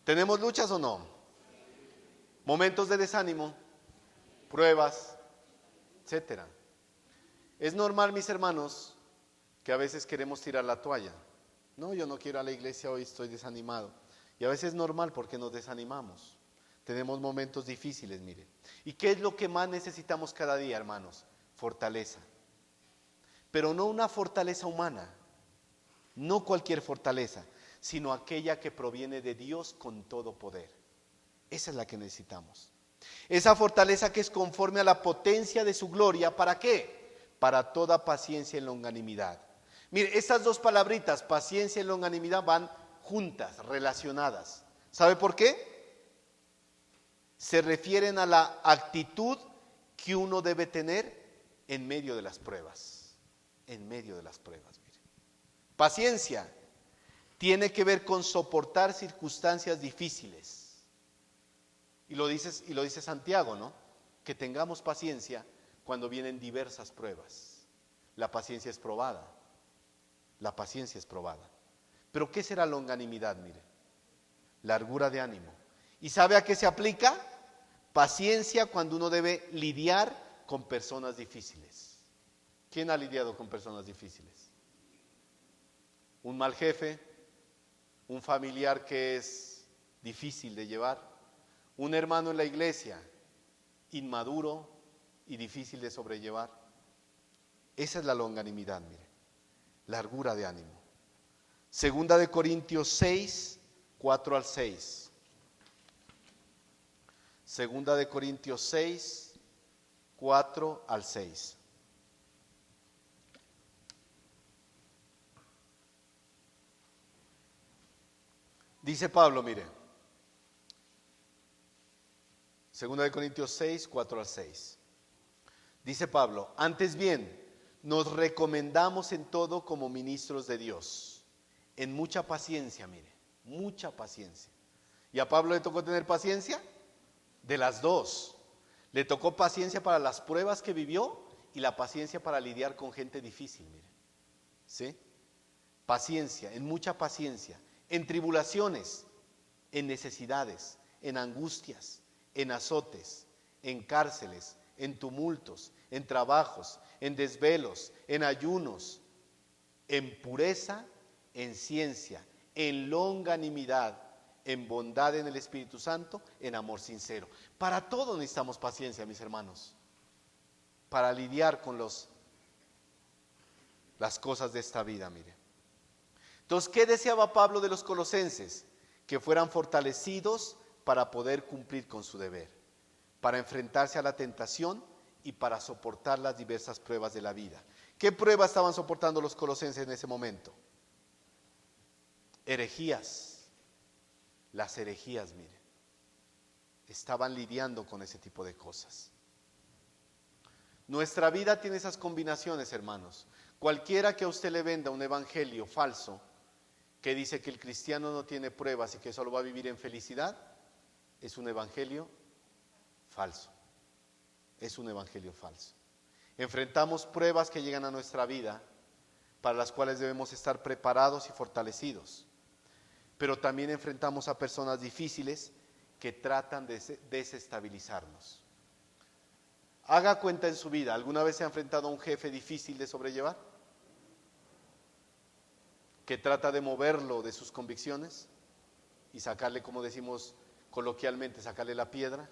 ¿Tenemos luchas o no? Momentos de desánimo, pruebas, etcétera. Es normal, mis hermanos, que a veces queremos tirar la toalla. No, yo no quiero ir a la iglesia hoy, estoy desanimado. Y a veces es normal porque nos desanimamos. Tenemos momentos difíciles, mire. ¿Y qué es lo que más necesitamos cada día, hermanos? Fortaleza. Pero no una fortaleza humana, no cualquier fortaleza, sino aquella que proviene de Dios con todo poder. Esa es la que necesitamos. Esa fortaleza que es conforme a la potencia de su gloria, ¿para qué? Para toda paciencia y longanimidad. Mire, estas dos palabritas, paciencia y longanimidad, van juntas, relacionadas. ¿Sabe por qué? Se refieren a la actitud que uno debe tener en medio de las pruebas. En medio de las pruebas, mire. Paciencia tiene que ver con soportar circunstancias difíciles. Y lo dice Santiago, ¿no? Que tengamos paciencia cuando vienen diversas pruebas. La paciencia es probada. La paciencia es probada. Pero ¿qué será longanimidad? Mire, largura de ánimo. ¿Y sabe a qué se aplica? Paciencia cuando uno debe lidiar con personas difíciles. ¿Quién ha lidiado con personas difíciles? Un mal jefe, un familiar que es difícil de llevar, Un hermano en la iglesia, inmaduro y difícil de sobrellevar. Esa es la longanimidad, mire, largura de ánimo. Segunda de Corintios 6, 4 al 6. Segunda de Corintios 6, 4 al 6. Dice Pablo, mire, Segunda de Corintios 6, 4 al 6. Dice Pablo, antes bien, nos recomendamos en todo como ministros de Dios, en mucha paciencia, mire, mucha paciencia. ¿Y a Pablo le tocó tener paciencia? De las dos. Le tocó paciencia para las pruebas que vivió y la paciencia para lidiar con gente difícil, mire. ¿Sí? Paciencia, en mucha paciencia, en tribulaciones, en necesidades, en angustias, en azotes, en cárceles, en tumultos, en trabajos, en desvelos, en ayunos, en pureza, en ciencia, en longanimidad, en bondad en el Espíritu Santo, en amor sincero. Para todo necesitamos paciencia, mis hermanos, para lidiar con las cosas de esta vida, mire. Entonces, ¿qué deseaba Pablo de los colosenses? Que fueran fortalecidos para poder cumplir con su deber, para enfrentarse a la tentación y para soportar las diversas pruebas de la vida. ¿Qué pruebas estaban soportando los colosenses en ese momento? Herejías. Las herejías, mire, estaban lidiando con ese tipo de cosas. Nuestra vida tiene esas combinaciones, hermanos. Cualquiera que a usted le venda un evangelio falso que dice que el cristiano no tiene pruebas y que solo va a vivir en felicidad, es un evangelio falso. Es un evangelio falso. Enfrentamos pruebas que llegan a nuestra vida, para las cuales debemos estar preparados y fortalecidos. Pero también enfrentamos a personas difíciles que tratan de desestabilizarnos. Haga cuenta en su vida, ¿alguna vez se ha enfrentado a un jefe difícil de sobrellevar? Que trata de moverlo de sus convicciones y sacarle, como decimos coloquialmente, sacarle la piedra.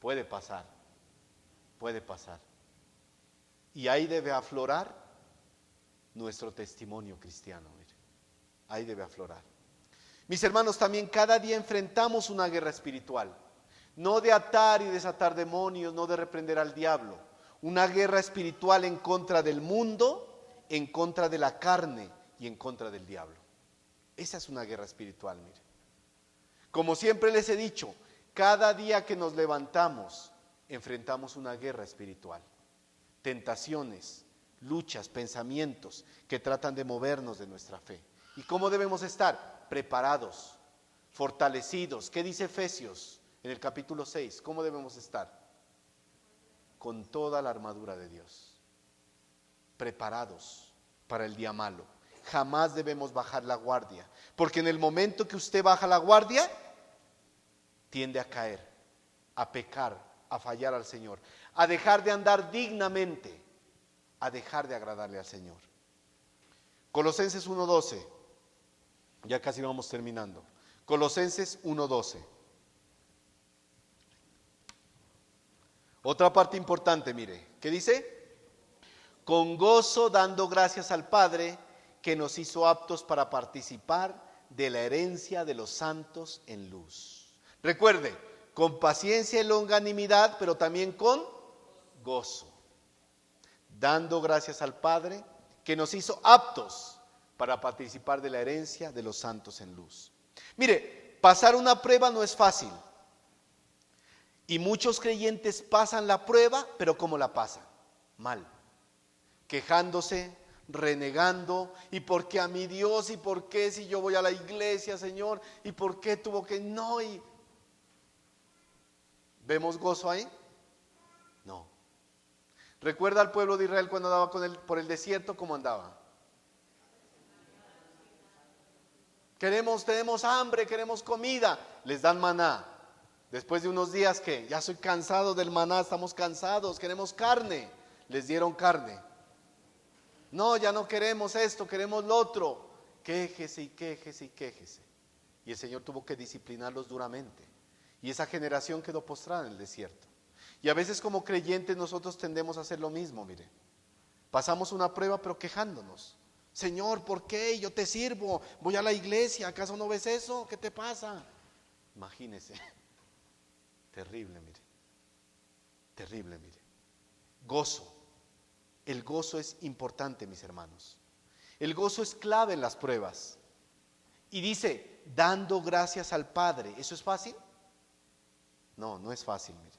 Puede pasar, puede pasar. Y ahí debe aflorar nuestro testimonio cristiano, mire. Ahí debe aflorar. Mis hermanos, también cada día enfrentamos una guerra espiritual. No de atar y desatar demonios, no de reprender al diablo. Una guerra espiritual en contra del mundo, en contra de la carne y en contra del diablo. Esa es una guerra espiritual, mire. Como siempre les he dicho, cada día que nos levantamos, enfrentamos una guerra espiritual. Tentaciones, luchas, pensamientos que tratan de movernos de nuestra fe. ¿Y cómo debemos estar? Preparados, fortalecidos. ¿Qué dice Efesios en el capítulo 6? ¿Cómo debemos estar? Con toda la armadura de Dios. Preparados para el día malo. Jamás debemos bajar la guardia, porque en el momento que usted baja la guardia, tiende a caer, a pecar, a fallar al Señor, a dejar de andar dignamente, a dejar de agradarle al Señor. Colosenses 1:12, ya casi vamos terminando. Colosenses 1:12. Otra parte importante, mire, ¿qué dice? Con gozo dando gracias al Padre que nos hizo aptos para participar de la herencia de los santos en luz. Recuerde, con paciencia y longanimidad, pero también con gozo. Dando gracias al Padre que nos hizo aptos para participar de la herencia de los santos en luz. Mire, pasar una prueba no es fácil. Y muchos creyentes pasan la prueba, pero ¿cómo la pasan? Mal. Quejándose, renegando, ¿y por qué a mi Dios? ¿Y por qué si yo voy a la iglesia, Señor? ¿Y por qué tuvo que no? ¿Vemos gozo ahí? No. ¿Recuerda al pueblo de Israel cuando andaba por el desierto? ¿Cómo andaba? Tenemos hambre, queremos comida. Les dan maná. Después de unos días que ya soy cansado del maná, estamos cansados, queremos carne. Les dieron carne. No, ya no queremos esto, queremos lo otro. Quéjese y quéjese y quéjese. Y el Señor tuvo que disciplinarlos duramente. Y esa generación quedó postrada en el desierto. Y a veces como creyentes nosotros tendemos a hacer lo mismo, mire. Pasamos una prueba pero quejándonos. Señor, ¿por qué? Yo te sirvo, voy a la iglesia, ¿acaso no ves eso? ¿Qué te pasa? Imagínese. Terrible, mire. Terrible, mire. Gozo. El gozo es importante, mis hermanos. El gozo es clave en las pruebas. Y dice, dando gracias al Padre. ¿Eso es fácil? No, no es fácil, mire.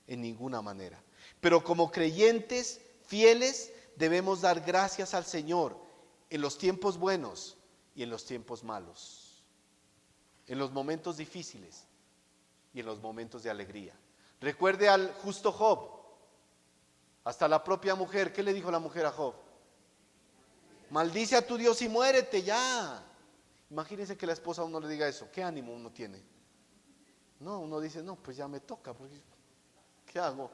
En ninguna manera. Pero como creyentes fieles debemos dar gracias al Señor en los tiempos buenos y en los tiempos malos. En los momentos difíciles y en los momentos de alegría. Recuerde al justo Job. Hasta la propia mujer, ¿qué le dijo la mujer a Job? Maldice a tu Dios y muérete ya. Imagínense que la esposa a uno le diga eso. ¿Qué ánimo uno tiene? No, uno dice, no, pues ya me toca. Pues, ¿qué hago?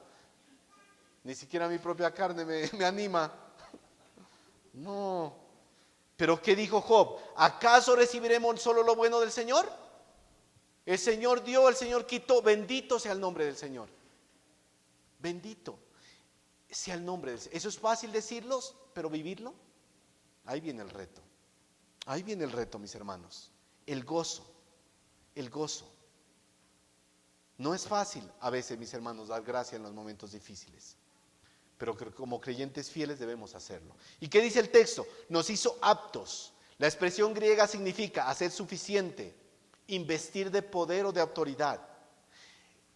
Ni siquiera mi propia carne me anima. No. Pero ¿qué dijo Job? ¿Acaso recibiremos solo lo bueno del Señor? El Señor dio, el Señor quitó. Bendito sea el nombre del Señor. Bendito sea el nombre del Señor. Eso es fácil decirlo, pero vivirlo. Ahí viene el reto. Ahí viene el reto, mis hermanos. El gozo. El gozo. No es fácil a veces, mis hermanos, dar gracia en los momentos difíciles. Pero como creyentes fieles debemos hacerlo. ¿Y qué dice el texto? Nos hizo aptos. La expresión griega significa hacer suficiente, investir de poder o de autoridad.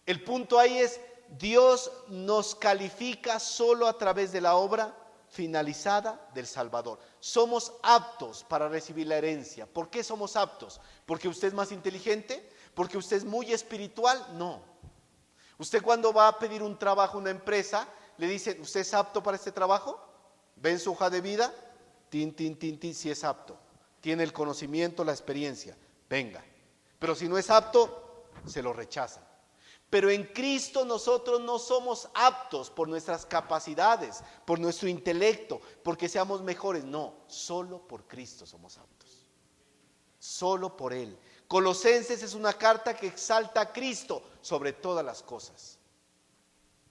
El punto ahí es, Dios nos califica solo a través de la obra finalizada del Salvador. Somos aptos para recibir la herencia. ¿Por qué somos aptos? ¿Porque usted es más inteligente? ¿Porque usted es muy espiritual? No. Usted cuando va a pedir un trabajo a una empresa, le dicen, ¿usted es apto para este trabajo? ¿Ven su hoja de vida? Tin, si es apto. Tiene el conocimiento, la experiencia. Venga. Pero si no es apto, se lo rechazan. Pero en Cristo nosotros no somos aptos por nuestras capacidades, por nuestro intelecto, porque seamos mejores. No, solo por Cristo somos aptos. Solo por Él. Colosenses es una carta que exalta a Cristo sobre todas las cosas.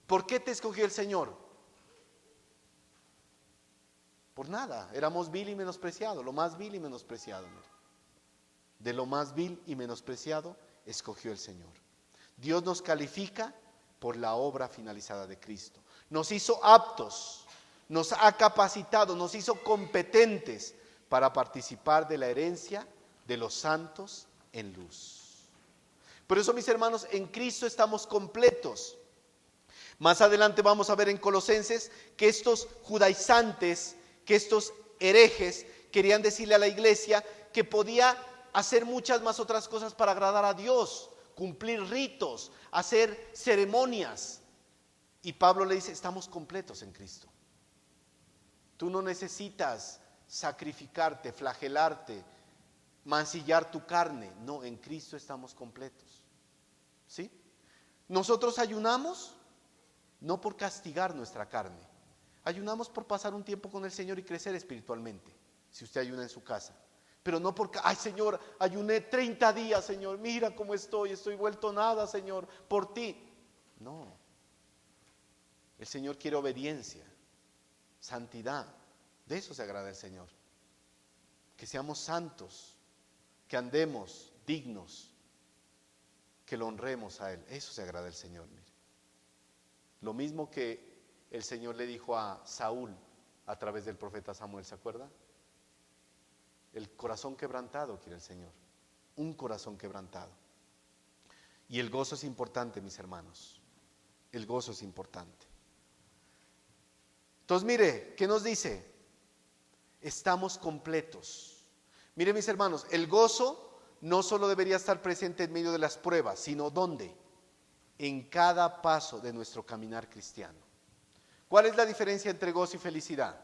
¿Por qué te escogió el Señor? Por nada, éramos vil y menospreciado, lo más vil y menospreciado. De lo más vil y menospreciado escogió el Señor. Dios nos califica por la obra finalizada de Cristo. Nos hizo aptos, nos ha capacitado, nos hizo competentes para participar de la herencia de los santos en luz. Por eso, mis hermanos, en Cristo estamos completos. Más adelante vamos a ver en Colosenses que estos judaizantes, que estos herejes querían decirle a la iglesia que podía hacer muchas más otras cosas para agradar a Dios, cumplir ritos, hacer ceremonias. Y Pablo le dice, estamos completos en Cristo. Tú no necesitas sacrificarte, flagelarte, mancillar tu carne. No, en Cristo estamos completos. ¿Sí? Nosotros ayunamos no por castigar nuestra carne. Ayunamos por pasar un tiempo con el Señor y crecer espiritualmente. Si usted ayuna en su casa. Pero no porque, ay Señor, ayuné 30 días, Señor, mira cómo estoy vuelto nada, Señor, por ti. No. El Señor quiere obediencia, santidad. De eso se agrada el Señor. Que seamos santos, que andemos dignos, que lo honremos a Él. Eso se agrada el Señor, mire. Lo mismo que el Señor le dijo a Saúl a través del profeta Samuel, ¿se acuerda? El corazón quebrantado quiere el Señor, un corazón quebrantado. Y el gozo es importante, mis hermanos, el gozo es importante. Entonces mire, ¿qué nos dice? Estamos completos. Mire, mis hermanos, el gozo no solo debería estar presente en medio de las pruebas, sino ¿dónde? En cada paso de nuestro caminar cristiano. ¿Cuál es la diferencia entre gozo y felicidad?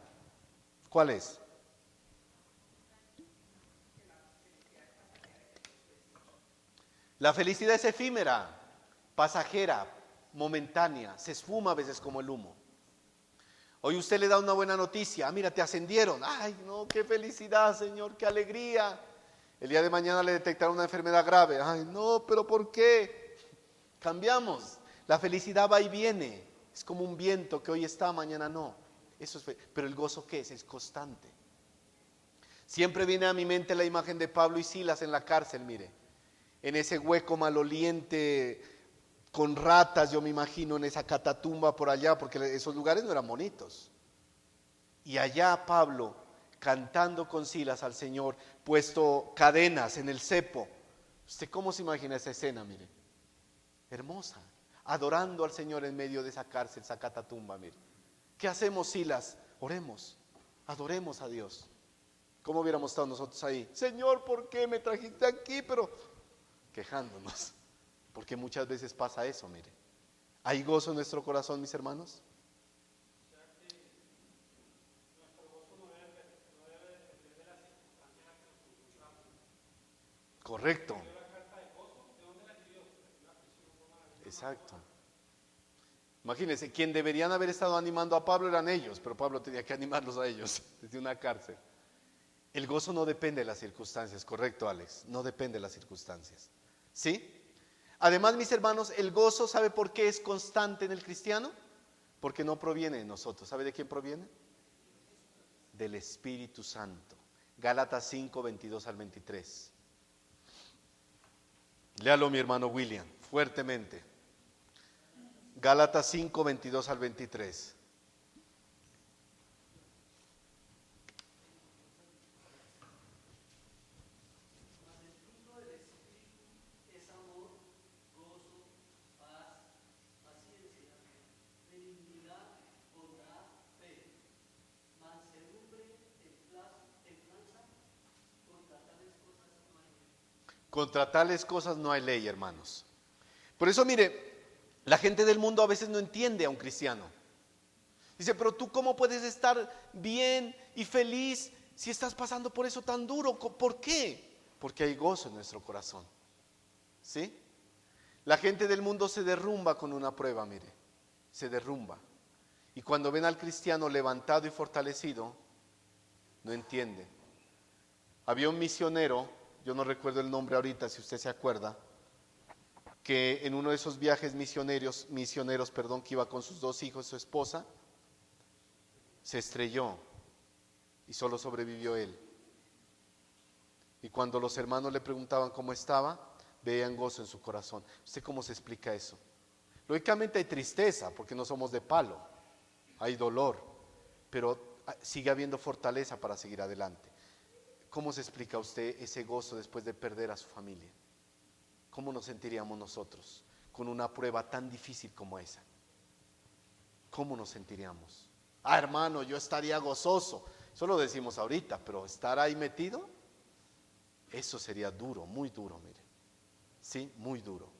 ¿Cuál es? La felicidad es efímera, pasajera, momentánea, se esfuma a veces como el humo. Hoy usted le da una buena noticia, mira, te ascendieron. Ay, no, qué felicidad, Señor, qué alegría. El día de mañana le detectaron una enfermedad grave. Ay, no, pero ¿por qué? Cambiamos. La felicidad va y viene. Es como un viento que hoy está, mañana no. Eso es pero el gozo, ¿qué es? Es constante. Siempre viene a mi mente la imagen de Pablo y Silas en la cárcel, mire. En ese hueco maloliente, con ratas, yo me imagino, en esa catatumba por allá, porque esos lugares no eran bonitos. Y allá Pablo, cantando con Silas al Señor, puesto cadenas en el cepo. ¿Usted cómo se imagina esa escena, mire? Hermosa. Adorando al Señor en medio de esa cárcel, esa catatumba, mire. ¿Qué hacemos, Silas? Oremos, adoremos a Dios. ¿Cómo hubiéramos estado nosotros ahí? Señor, ¿por qué me trajiste aquí? Pero quejándonos, porque muchas veces pasa eso, mire. ¿Hay gozo en nuestro corazón, mis hermanos? Correcto. Exacto. Imagínense, quien deberían haber estado animando a Pablo eran ellos, pero Pablo tenía que animarlos a ellos desde una cárcel. El gozo no depende de las circunstancias, correcto, Alex, no depende de las circunstancias. ¿Sí? Además, mis hermanos, el gozo, ¿sabe por qué es constante en el cristiano? Porque no proviene de nosotros. ¿Sabe de quién proviene? Del Espíritu Santo. Gálatas 5, 22 al 23. Léalo, mi hermano William, fuertemente. Gálatas 5, 22 al 23. Contra tales cosas no hay ley, hermanos. Por eso, mire, la gente del mundo a veces no entiende a un cristiano. Dice, pero tú ¿cómo puedes estar bien y feliz si estás pasando por eso tan duro? ¿Por qué? Porque hay gozo en nuestro corazón. ¿Sí? La gente del mundo se derrumba con una prueba, mire, se derrumba. Y cuando ven al cristiano levantado y fortalecido, no entienden. Había un misionero, yo no recuerdo el nombre ahorita, si usted se acuerda, que en uno de esos viajes misioneros, que iba con sus 2 hijos y su esposa, se estrelló y solo sobrevivió él. Y cuando los hermanos le preguntaban cómo estaba, veían gozo en su corazón. ¿Usted cómo se explica eso? Lógicamente hay tristeza, porque no somos de palo, hay dolor, pero sigue habiendo fortaleza para seguir adelante. ¿Cómo se explica usted ese gozo después de perder a su familia? ¿Cómo nos sentiríamos nosotros con una prueba tan difícil como esa? ¿Cómo nos sentiríamos? Hermano, yo estaría gozoso. Eso lo decimos ahorita, pero estar ahí metido, eso sería duro, muy duro, mire. Sí, muy duro.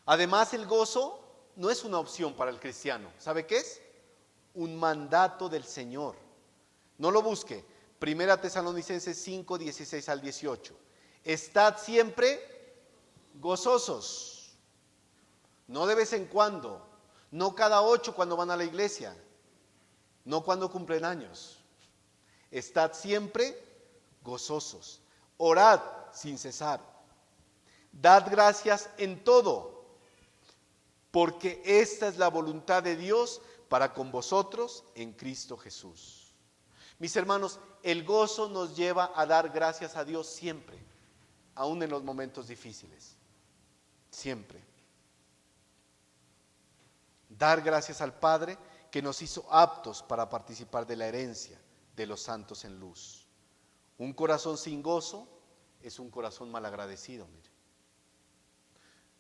Además, el gozo no es una opción para el cristiano. ¿Sabe qué es? Un mandato del Señor. No lo busque. Primera Tesalonicenses 5, 16 al 18. Estad siempre gozosos. No de vez en cuando. No cada 8 cuando van a la iglesia. No cuando cumplen años. Estad siempre gozosos. Orad sin cesar. Dad gracias en todo, porque esta es la voluntad de Dios para con vosotros en Cristo Jesús. Mis hermanos, el gozo nos lleva a dar gracias a Dios siempre, aún en los momentos difíciles. Siempre. Dar gracias al Padre que nos hizo aptos para participar de la herencia de los santos en luz. Un corazón sin gozo es un corazón malagradecido, mire.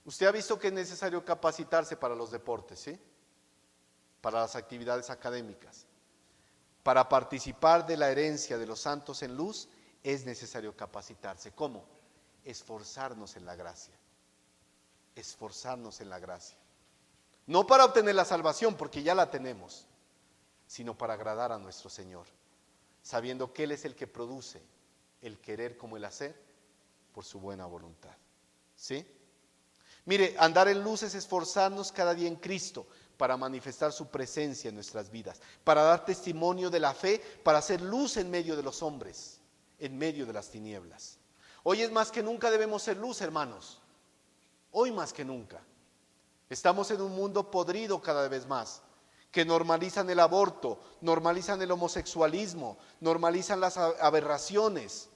Usted ha visto que es necesario capacitarse para los deportes, ¿sí? Para las actividades académicas. Para participar de la herencia de los santos en luz es necesario capacitarse. ¿Cómo? Esforzarnos en la gracia. Esforzarnos en la gracia. No para obtener la salvación, porque ya la tenemos, sino para agradar a nuestro Señor, sabiendo que Él es el que produce el querer como el hacer por su buena voluntad. ¿Sí? Mire, andar en luz es esforzarnos cada día en Cristo para manifestar su presencia en nuestras vidas, para dar testimonio de la fe, para hacer luz en medio de los hombres, en medio de las tinieblas. Hoy es más que nunca debemos ser luz, hermanos. Hoy más que nunca. Estamos en un mundo podrido cada vez más, que normalizan el aborto, normalizan el homosexualismo, normalizan las aberraciones.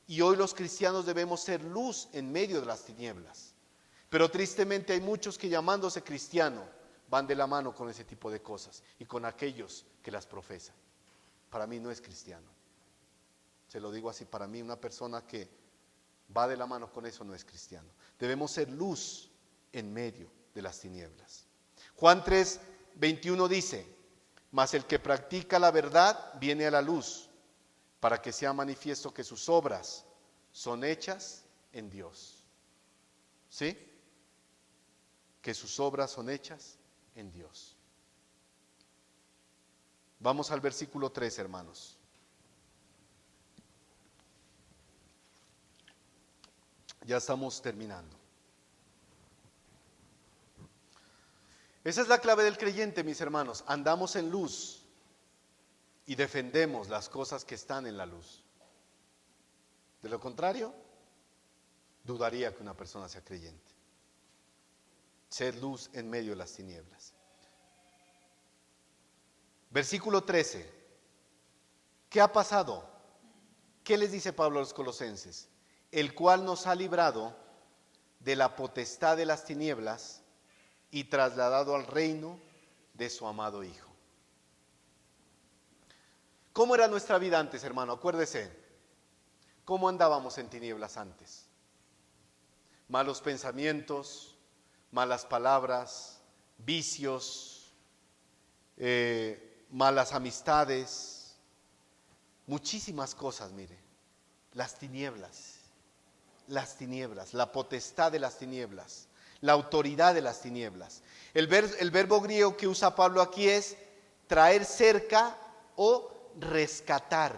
Y hoy los cristianos debemos ser luz en medio de las tinieblas. Pero tristemente hay muchos que, llamándose cristiano, van de la mano con ese tipo de cosas y con aquellos que las profesan. Para mí no es cristiano. Se lo digo así, para mí una persona que va de la mano con eso no es cristiano. Debemos ser luz en medio de las tinieblas. Juan 3:21 dice: mas el que practica la verdad viene a la luz, para que sea manifiesto que sus obras son hechas en Dios. ¿Sí? Que sus obras son hechas en Dios. Vamos al versículo 3, hermanos. Ya estamos terminando. Esa es la clave del creyente, mis hermanos. Andamos en luz y defendemos las cosas que están en la luz. De lo contrario, dudaría que una persona sea creyente. Ser luz en medio de las tinieblas. Versículo 13. ¿Qué ha pasado? ¿Qué les dice Pablo a los colosenses? El cual nos ha librado de la potestad de las tinieblas y trasladado al reino de su amado Hijo. ¿Cómo era nuestra vida antes, hermano? Acuérdese. ¿Cómo andábamos en tinieblas antes? Malos pensamientos, malas palabras, vicios, malas amistades, muchísimas cosas, mire. Las tinieblas, la potestad de las tinieblas, la autoridad de las tinieblas. El verbo griego que usa Pablo aquí es traer cerca o rescatar.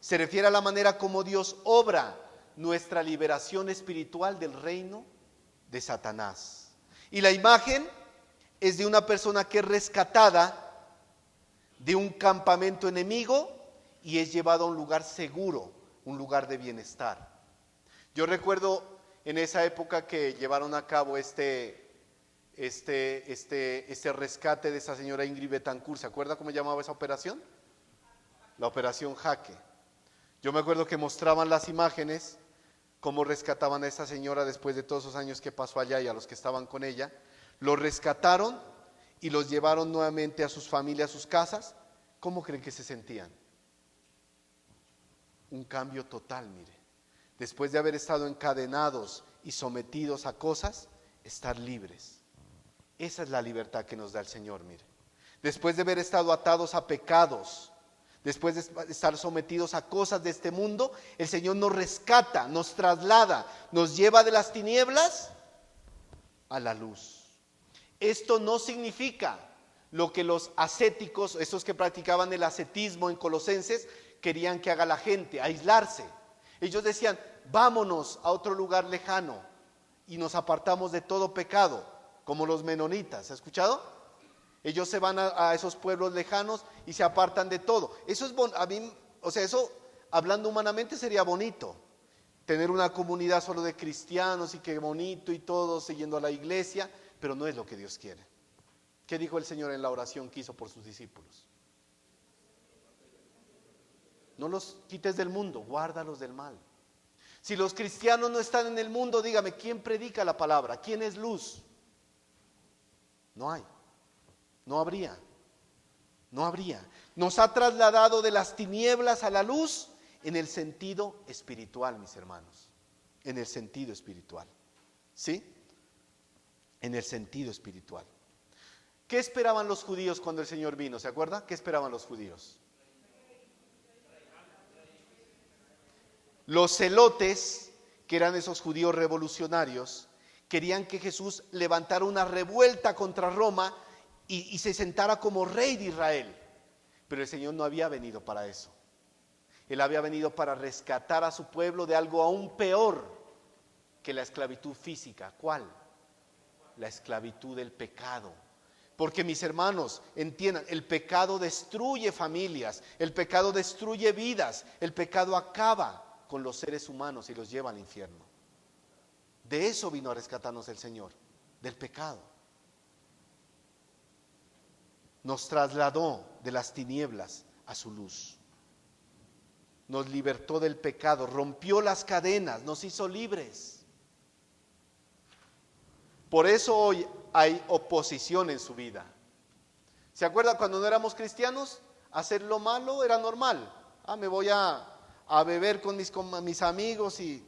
Se refiere a la manera como Dios obra nuestra liberación espiritual del reino de Satanás. Y la imagen es de una persona que es rescatada de un campamento enemigo y es llevado a un lugar seguro, un lugar de bienestar. Yo recuerdo en esa época que llevaron a cabo este rescate de esa señora Ingrid Betancourt. ¿Se acuerda cómo llamaba esa operación? La operación Jaque. Yo me acuerdo que mostraban las imágenes, cómo rescataban a esa señora después de todos esos años que pasó allá y a los que estaban con ella. Los rescataron y los llevaron nuevamente a sus familias, a sus casas. ¿Cómo creen que se sentían? Un cambio total, mire. Después de haber estado encadenados y sometidos a cosas, estar libres. Esa es la libertad que nos da el Señor, mire. Después de haber estado atados a pecados, después de estar sometidos a cosas de este mundo, el Señor nos rescata, nos traslada, nos lleva de las tinieblas a la luz. Esto no significa lo que los ascéticos, esos que practicaban el ascetismo en Colosenses, querían que haga la gente, aislarse. Ellos decían: vámonos a otro lugar lejano y nos apartamos de todo pecado, como los menonitas. ¿Ha escuchado? Ellos se van a esos pueblos lejanos y se apartan de todo. Eso es a mí, o sea, eso hablando humanamente sería bonito, tener una comunidad solo de cristianos y qué bonito y todo, siguiendo a la iglesia, pero no es lo que Dios quiere. ¿Qué dijo el Señor en la oración que hizo por sus discípulos? No los quites del mundo, guárdalos del mal. Si los cristianos no están en el mundo, dígame, ¿quién predica la palabra? ¿Quién es luz? No hay, no habría. Nos ha trasladado de las tinieblas a la luz en el sentido espiritual, mis hermanos. En el sentido espiritual. ¿Sí? En el sentido espiritual. ¿Qué esperaban los judíos cuando el Señor vino? ¿Se acuerda? ¿Qué esperaban los judíos? Los celotes, que eran esos judíos revolucionarios, querían que Jesús levantara una revuelta contra Roma y se sentara como rey de Israel. Pero el Señor no había venido para eso. Él había venido para rescatar a su pueblo de algo aún peor que la esclavitud física. ¿Cuál? La esclavitud del pecado. Porque, mis hermanos, entiendan, el pecado destruye familias, el pecado destruye vidas, el pecado acaba con los seres humanos y los lleva al infierno. De eso vino a rescatarnos el Señor, del pecado. Nos trasladó de las tinieblas a su luz. Nos libertó del pecado, rompió las cadenas, nos hizo libres. Por eso hoy hay oposición en su vida. ¿Se acuerda cuando no éramos cristianos? Hacer lo malo era normal. Me voy a beber con mis amigos y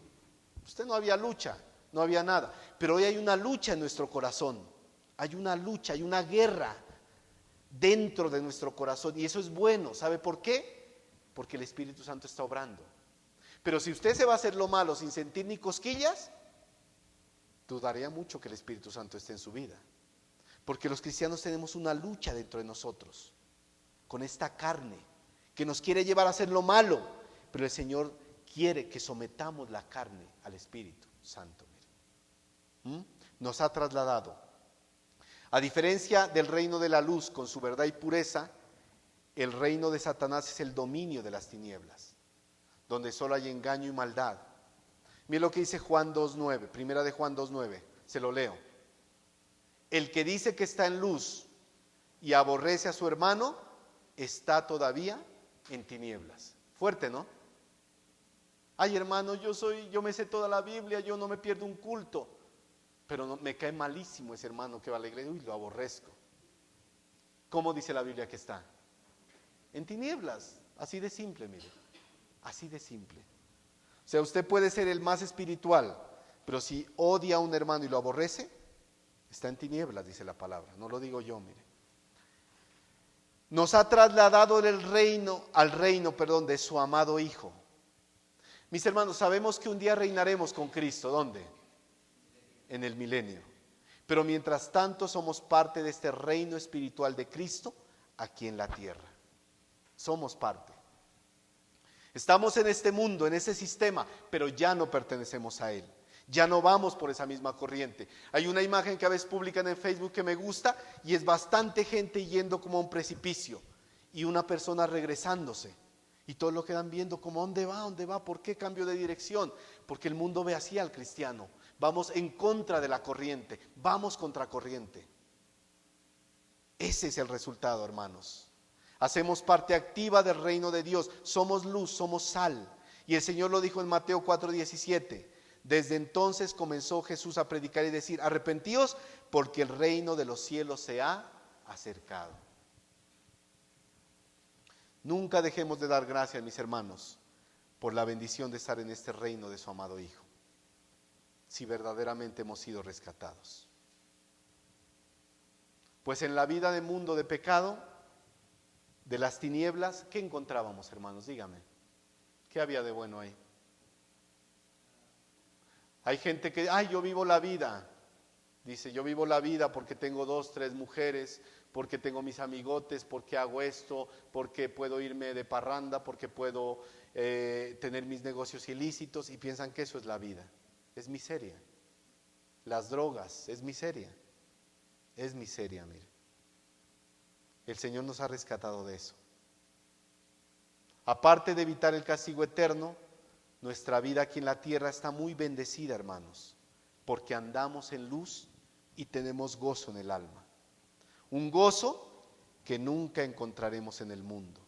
usted no había lucha, no había nada. Pero hoy hay una lucha en nuestro corazón. Hay una lucha, hay una guerra dentro de nuestro corazón. Y eso es bueno. ¿Sabe por qué? Porque el Espíritu Santo está obrando. Pero si usted se va a hacer lo malo sin sentir ni cosquillas, dudaría mucho que el Espíritu Santo esté en su vida. Porque los cristianos tenemos una lucha dentro de nosotros, con esta carne, que nos quiere llevar a hacer lo malo. Pero el Señor quiere que sometamos la carne al Espíritu Santo. Nos ha trasladado. A diferencia del reino de la luz con su verdad y pureza, el reino de Satanás es el dominio de las tinieblas, donde solo hay engaño y maldad. Mire lo que dice Juan 2:9, primera de Juan 2:9, se lo leo. El que dice que está en luz y aborrece a su hermano, está todavía en tinieblas. Fuerte, ¿no? Ay, hermano, yo me sé toda la Biblia, yo no me pierdo un culto, pero no, me cae malísimo ese hermano que va a la iglesia, lo aborrezco. ¿Cómo dice la Biblia que está? En tinieblas, así de simple, mire, así de simple. O sea, usted puede ser el más espiritual, pero si odia a un hermano y lo aborrece, está en tinieblas, dice la palabra, no lo digo yo, mire. Nos ha trasladado al reino, de su amado Hijo. Mis hermanos, sabemos que un día reinaremos con Cristo, ¿dónde? En el milenio. Pero mientras tanto somos parte de este reino espiritual de Cristo aquí en la tierra. Somos parte. Estamos en este mundo, en ese sistema, pero ya no pertenecemos a él. Ya no vamos por esa misma corriente. Hay una imagen que a veces publican en Facebook que me gusta y es bastante gente yendo como a un precipicio y una persona regresándose. Y todos lo quedan viendo como ¿dónde va? ¿Por qué cambio de dirección? Porque el mundo ve así al cristiano. Vamos en contra de la corriente, vamos contra corriente. Ese es el resultado, hermanos. Hacemos parte activa del reino de Dios, somos luz, somos sal. Y el Señor lo dijo en Mateo 4:17. Desde entonces comenzó Jesús a predicar y decir, arrepentíos porque el reino de los cielos se ha acercado. Nunca dejemos de dar gracias, mis hermanos, por la bendición de estar en este reino de su amado Hijo, si verdaderamente hemos sido rescatados. Pues en la vida de mundo de pecado, de las tinieblas, ¿qué encontrábamos, hermanos? Dígame, ¿qué había de bueno ahí? Hay gente que, yo vivo la vida. Dice, yo vivo la vida porque tengo 2, 3 mujeres, porque tengo mis amigotes, porque hago esto, porque puedo irme de parranda, porque puedo tener mis negocios ilícitos, y piensan que eso es la vida. Es miseria. Las drogas, es miseria. Es miseria, mire. El Señor nos ha rescatado de eso. Aparte de evitar el castigo eterno, nuestra vida aquí en la tierra está muy bendecida, hermanos, porque andamos en luz y tenemos gozo en el alma. Un gozo que nunca encontraremos en el mundo.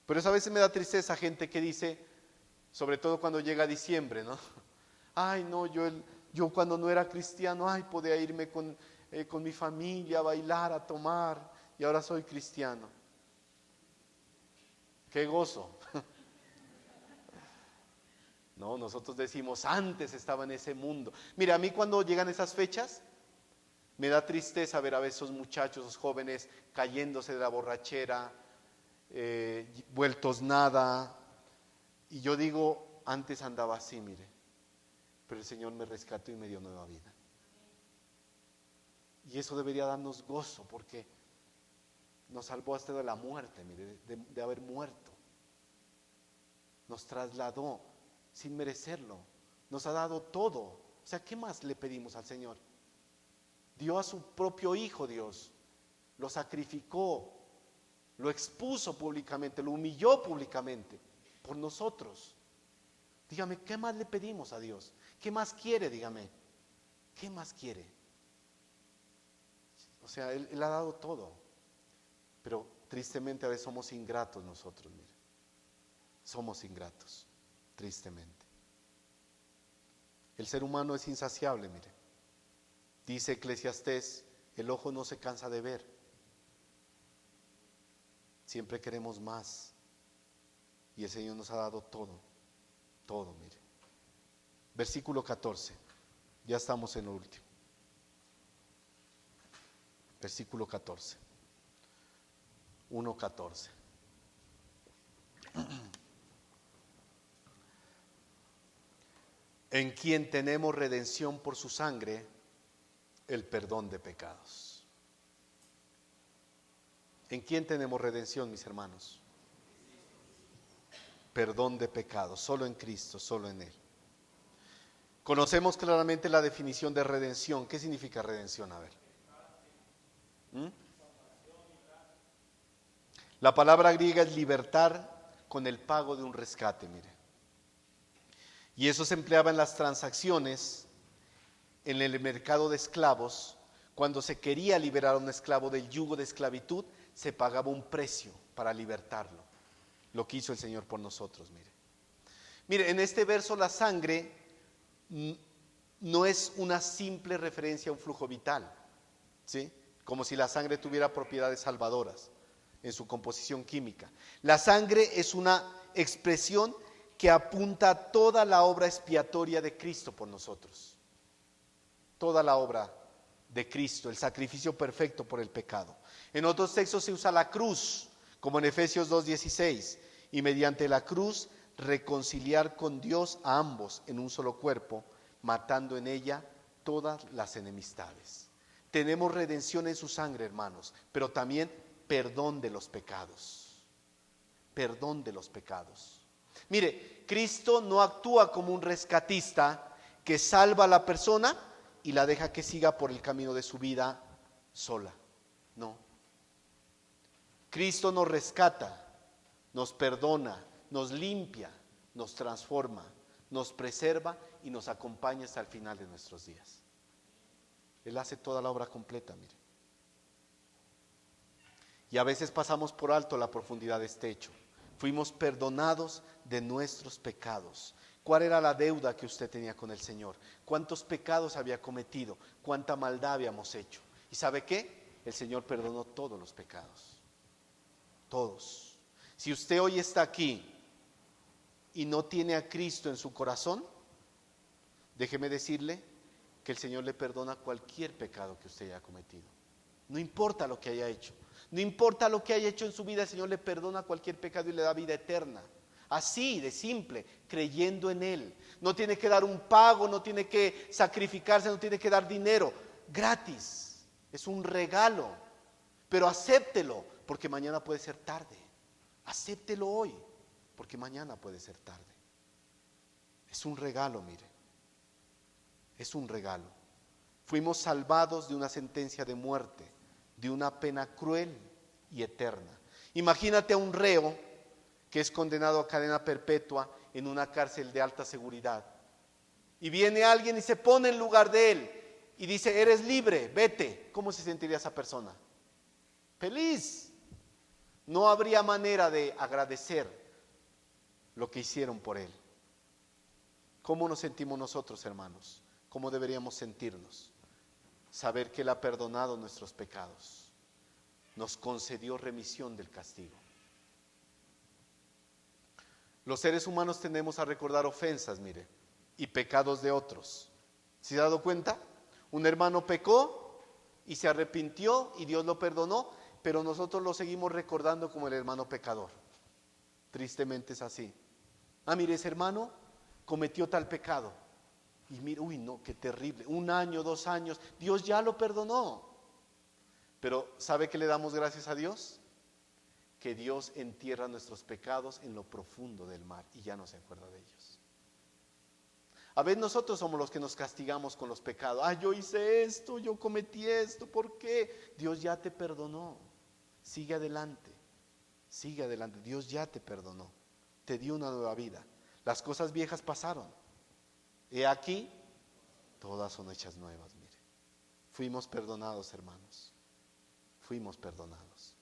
Pero eso a veces me da tristeza, gente que dice, sobre todo cuando llega diciembre, ¿no? Ay, no, yo cuando no era cristiano, podía irme con mi familia a bailar, a tomar, y ahora soy cristiano. ¡Qué gozo! No, nosotros decimos, antes estaba en ese mundo. Mira, a mí cuando llegan esas fechas, me da tristeza ver a esos muchachos, esos jóvenes, cayéndose de la borrachera, vueltos nada. Y yo digo, antes andaba así, mire, pero el Señor me rescató y me dio nueva vida. Y eso debería darnos gozo, porque nos salvó hasta de la muerte, mire, de haber muerto. Nos trasladó sin merecerlo, nos ha dado todo. O sea, ¿qué más le pedimos al Señor? Dio a su propio Hijo, Dios, lo sacrificó, lo expuso públicamente, lo humilló públicamente por nosotros. Dígame, ¿qué más le pedimos a Dios? ¿Qué más quiere? Dígame. ¿Qué más quiere? O sea, Él ha dado todo. Pero tristemente a veces somos ingratos nosotros, mire. Somos ingratos, tristemente. El ser humano es insaciable, mire. Dice Eclesiastés, el ojo no se cansa de ver. Siempre queremos más. Y el Señor nos ha dado todo, todo, mire. Versículo 14, ya estamos en lo último. Versículo 14, 1:14. En quien tenemos redención por su sangre, el perdón de pecados. ¿En quién tenemos redención, mis hermanos? Perdón de pecados, solo en Cristo, solo en Él. Conocemos claramente la definición de redención. ¿Qué significa redención? A ver. La palabra griega es libertar con el pago de un rescate, mire. Y eso se empleaba en las transacciones, en el mercado de esclavos. Cuando se quería liberar a un esclavo del yugo de esclavitud, se pagaba un precio para libertarlo. Lo que hizo el Señor por nosotros, mire. Mire, en este verso la sangre no es una simple referencia a un flujo vital, ¿sí? Como si la sangre tuviera propiedades salvadoras en su composición química. La sangre es una expresión que apunta a toda la obra expiatoria de Cristo por nosotros. Toda la obra de Cristo, el sacrificio perfecto por el pecado. En otros textos se usa la cruz, como en Efesios 2:16, y mediante la cruz reconciliar con Dios a ambos en un solo cuerpo, matando en ella todas las enemistades. Tenemos redención en su sangre, hermanos, pero también perdón de los pecados. Perdón de los pecados. Mire, Cristo no actúa como un rescatista que salva a la persona y la deja que siga por el camino de su vida sola. No. Cristo nos rescata, nos perdona, nos limpia, nos transforma, nos preserva y nos acompaña hasta el final de nuestros días. Él hace toda la obra completa, mire. Y a veces pasamos por alto la profundidad de este hecho. Fuimos perdonados de nuestros pecados. ¿Cuál era la deuda que usted tenía con el Señor? ¿Cuántos pecados había cometido? ¿Cuánta maldad habíamos hecho? ¿Y sabe qué? El Señor perdonó todos los pecados. Todos. Si usted hoy está aquí y no tiene a Cristo en su corazón, déjeme decirle que el Señor le perdona cualquier pecado que usted haya cometido. No importa lo que haya hecho. No importa lo que haya hecho en su vida, el Señor le perdona cualquier pecado y le da vida eterna. Así de simple, creyendo en Él. No tiene que dar un pago, no tiene que sacrificarse, no tiene que dar dinero. Gratis. Es un regalo. Pero acéptelo, porque mañana puede ser tarde. Acéptelo hoy, porque mañana puede ser tarde. Es un regalo, mire. Es un regalo. Fuimos salvados de una sentencia de muerte, de una pena cruel y eterna. Imagínate a un reo que es condenado a cadena perpetua en una cárcel de alta seguridad. Y viene alguien y se pone en lugar de él y dice, eres libre, vete. ¿Cómo se sentiría esa persona? Feliz. No habría manera de agradecer lo que hicieron por él. ¿Cómo nos sentimos nosotros, hermanos? ¿Cómo deberíamos sentirnos? Saber que Él ha perdonado nuestros pecados. Nos concedió remisión del castigo. Los seres humanos tendemos a recordar ofensas, mire, y pecados de otros. ¿Se ha dado cuenta? Un hermano pecó y se arrepintió y Dios lo perdonó, pero nosotros lo seguimos recordando como el hermano pecador. Tristemente es así. Mire, ese hermano cometió tal pecado. Y mira, uy, no, qué terrible. 1 año, 2 años, Dios ya lo perdonó. Pero ¿sabe qué le damos gracias a Dios? Que Dios entierra nuestros pecados en lo profundo del mar y ya no se acuerda de ellos. A veces nosotros somos los que nos castigamos con los pecados. Yo hice esto, yo cometí esto, ¿por qué? Dios ya te perdonó. Sigue adelante, sigue adelante. Dios ya te perdonó, te dio una nueva vida. Las cosas viejas pasaron. He aquí, todas son hechas nuevas, mire. Fuimos perdonados, hermanos. Fuimos perdonados.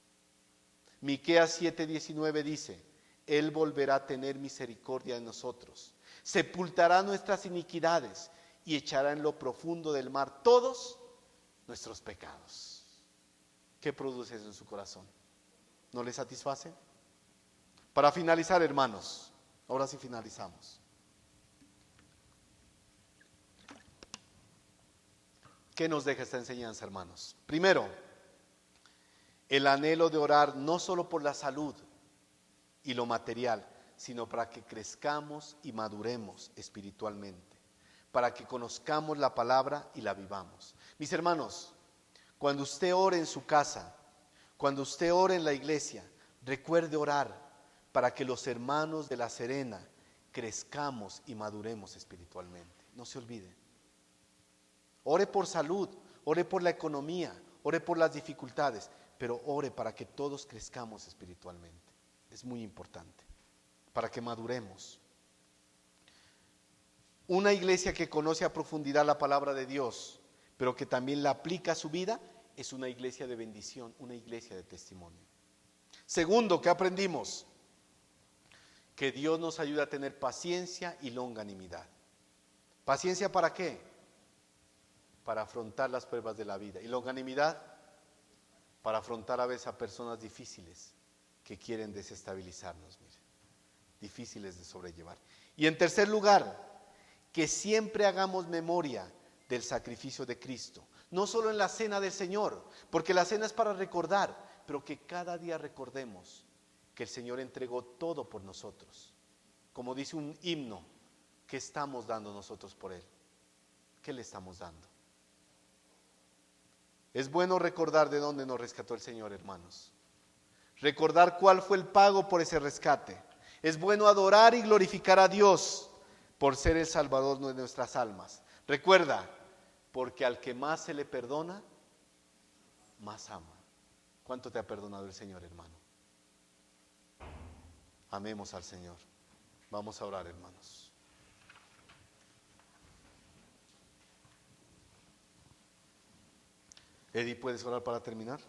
Miqueas 7:19 dice: Él volverá a tener misericordia de nosotros, sepultará nuestras iniquidades y echará en lo profundo del mar todos nuestros pecados. ¿Qué produce eso en su corazón? ¿No le satisface? Para finalizar, hermanos, ahora sí finalizamos. ¿Qué nos deja esta enseñanza, hermanos? Primero, el anhelo de orar no solo por la salud y lo material, sino para que crezcamos y maduremos espiritualmente, para que conozcamos la palabra y la vivamos. Mis hermanos, cuando usted ore en su casa, cuando usted ore en la iglesia, recuerde orar para que los hermanos de La Serena crezcamos y maduremos espiritualmente. No se olvide. Ore por salud, ore por la economía, ore por las dificultades, pero ore para que todos crezcamos espiritualmente. Es muy importante, para que maduremos. Una iglesia que conoce a profundidad la palabra de Dios, pero que también la aplica a su vida, es una iglesia de bendición, una iglesia de testimonio. Segundo, ¿qué aprendimos? Que Dios nos ayuda a tener paciencia y longanimidad. ¿Paciencia para qué? Para afrontar las pruebas de la vida. ¿Y longanimidad? Para afrontar a veces a personas difíciles que quieren desestabilizarnos, mire, difíciles de sobrellevar. Y en tercer lugar, que siempre hagamos memoria del sacrificio de Cristo, no solo en la cena del Señor, porque la cena es para recordar, pero que cada día recordemos que el Señor entregó todo por nosotros. Como dice un himno, ¿qué estamos dando nosotros por Él? ¿Qué le estamos dando? Es bueno recordar de dónde nos rescató el Señor, hermanos. Recordar cuál fue el pago por ese rescate. Es bueno adorar y glorificar a Dios por ser el Salvador de nuestras almas. Recuerda, porque al que más se le perdona, más ama. ¿Cuánto te ha perdonado el Señor, hermano? Amemos al Señor. Vamos a orar, hermanos. Eddie, ¿puedes orar para terminar?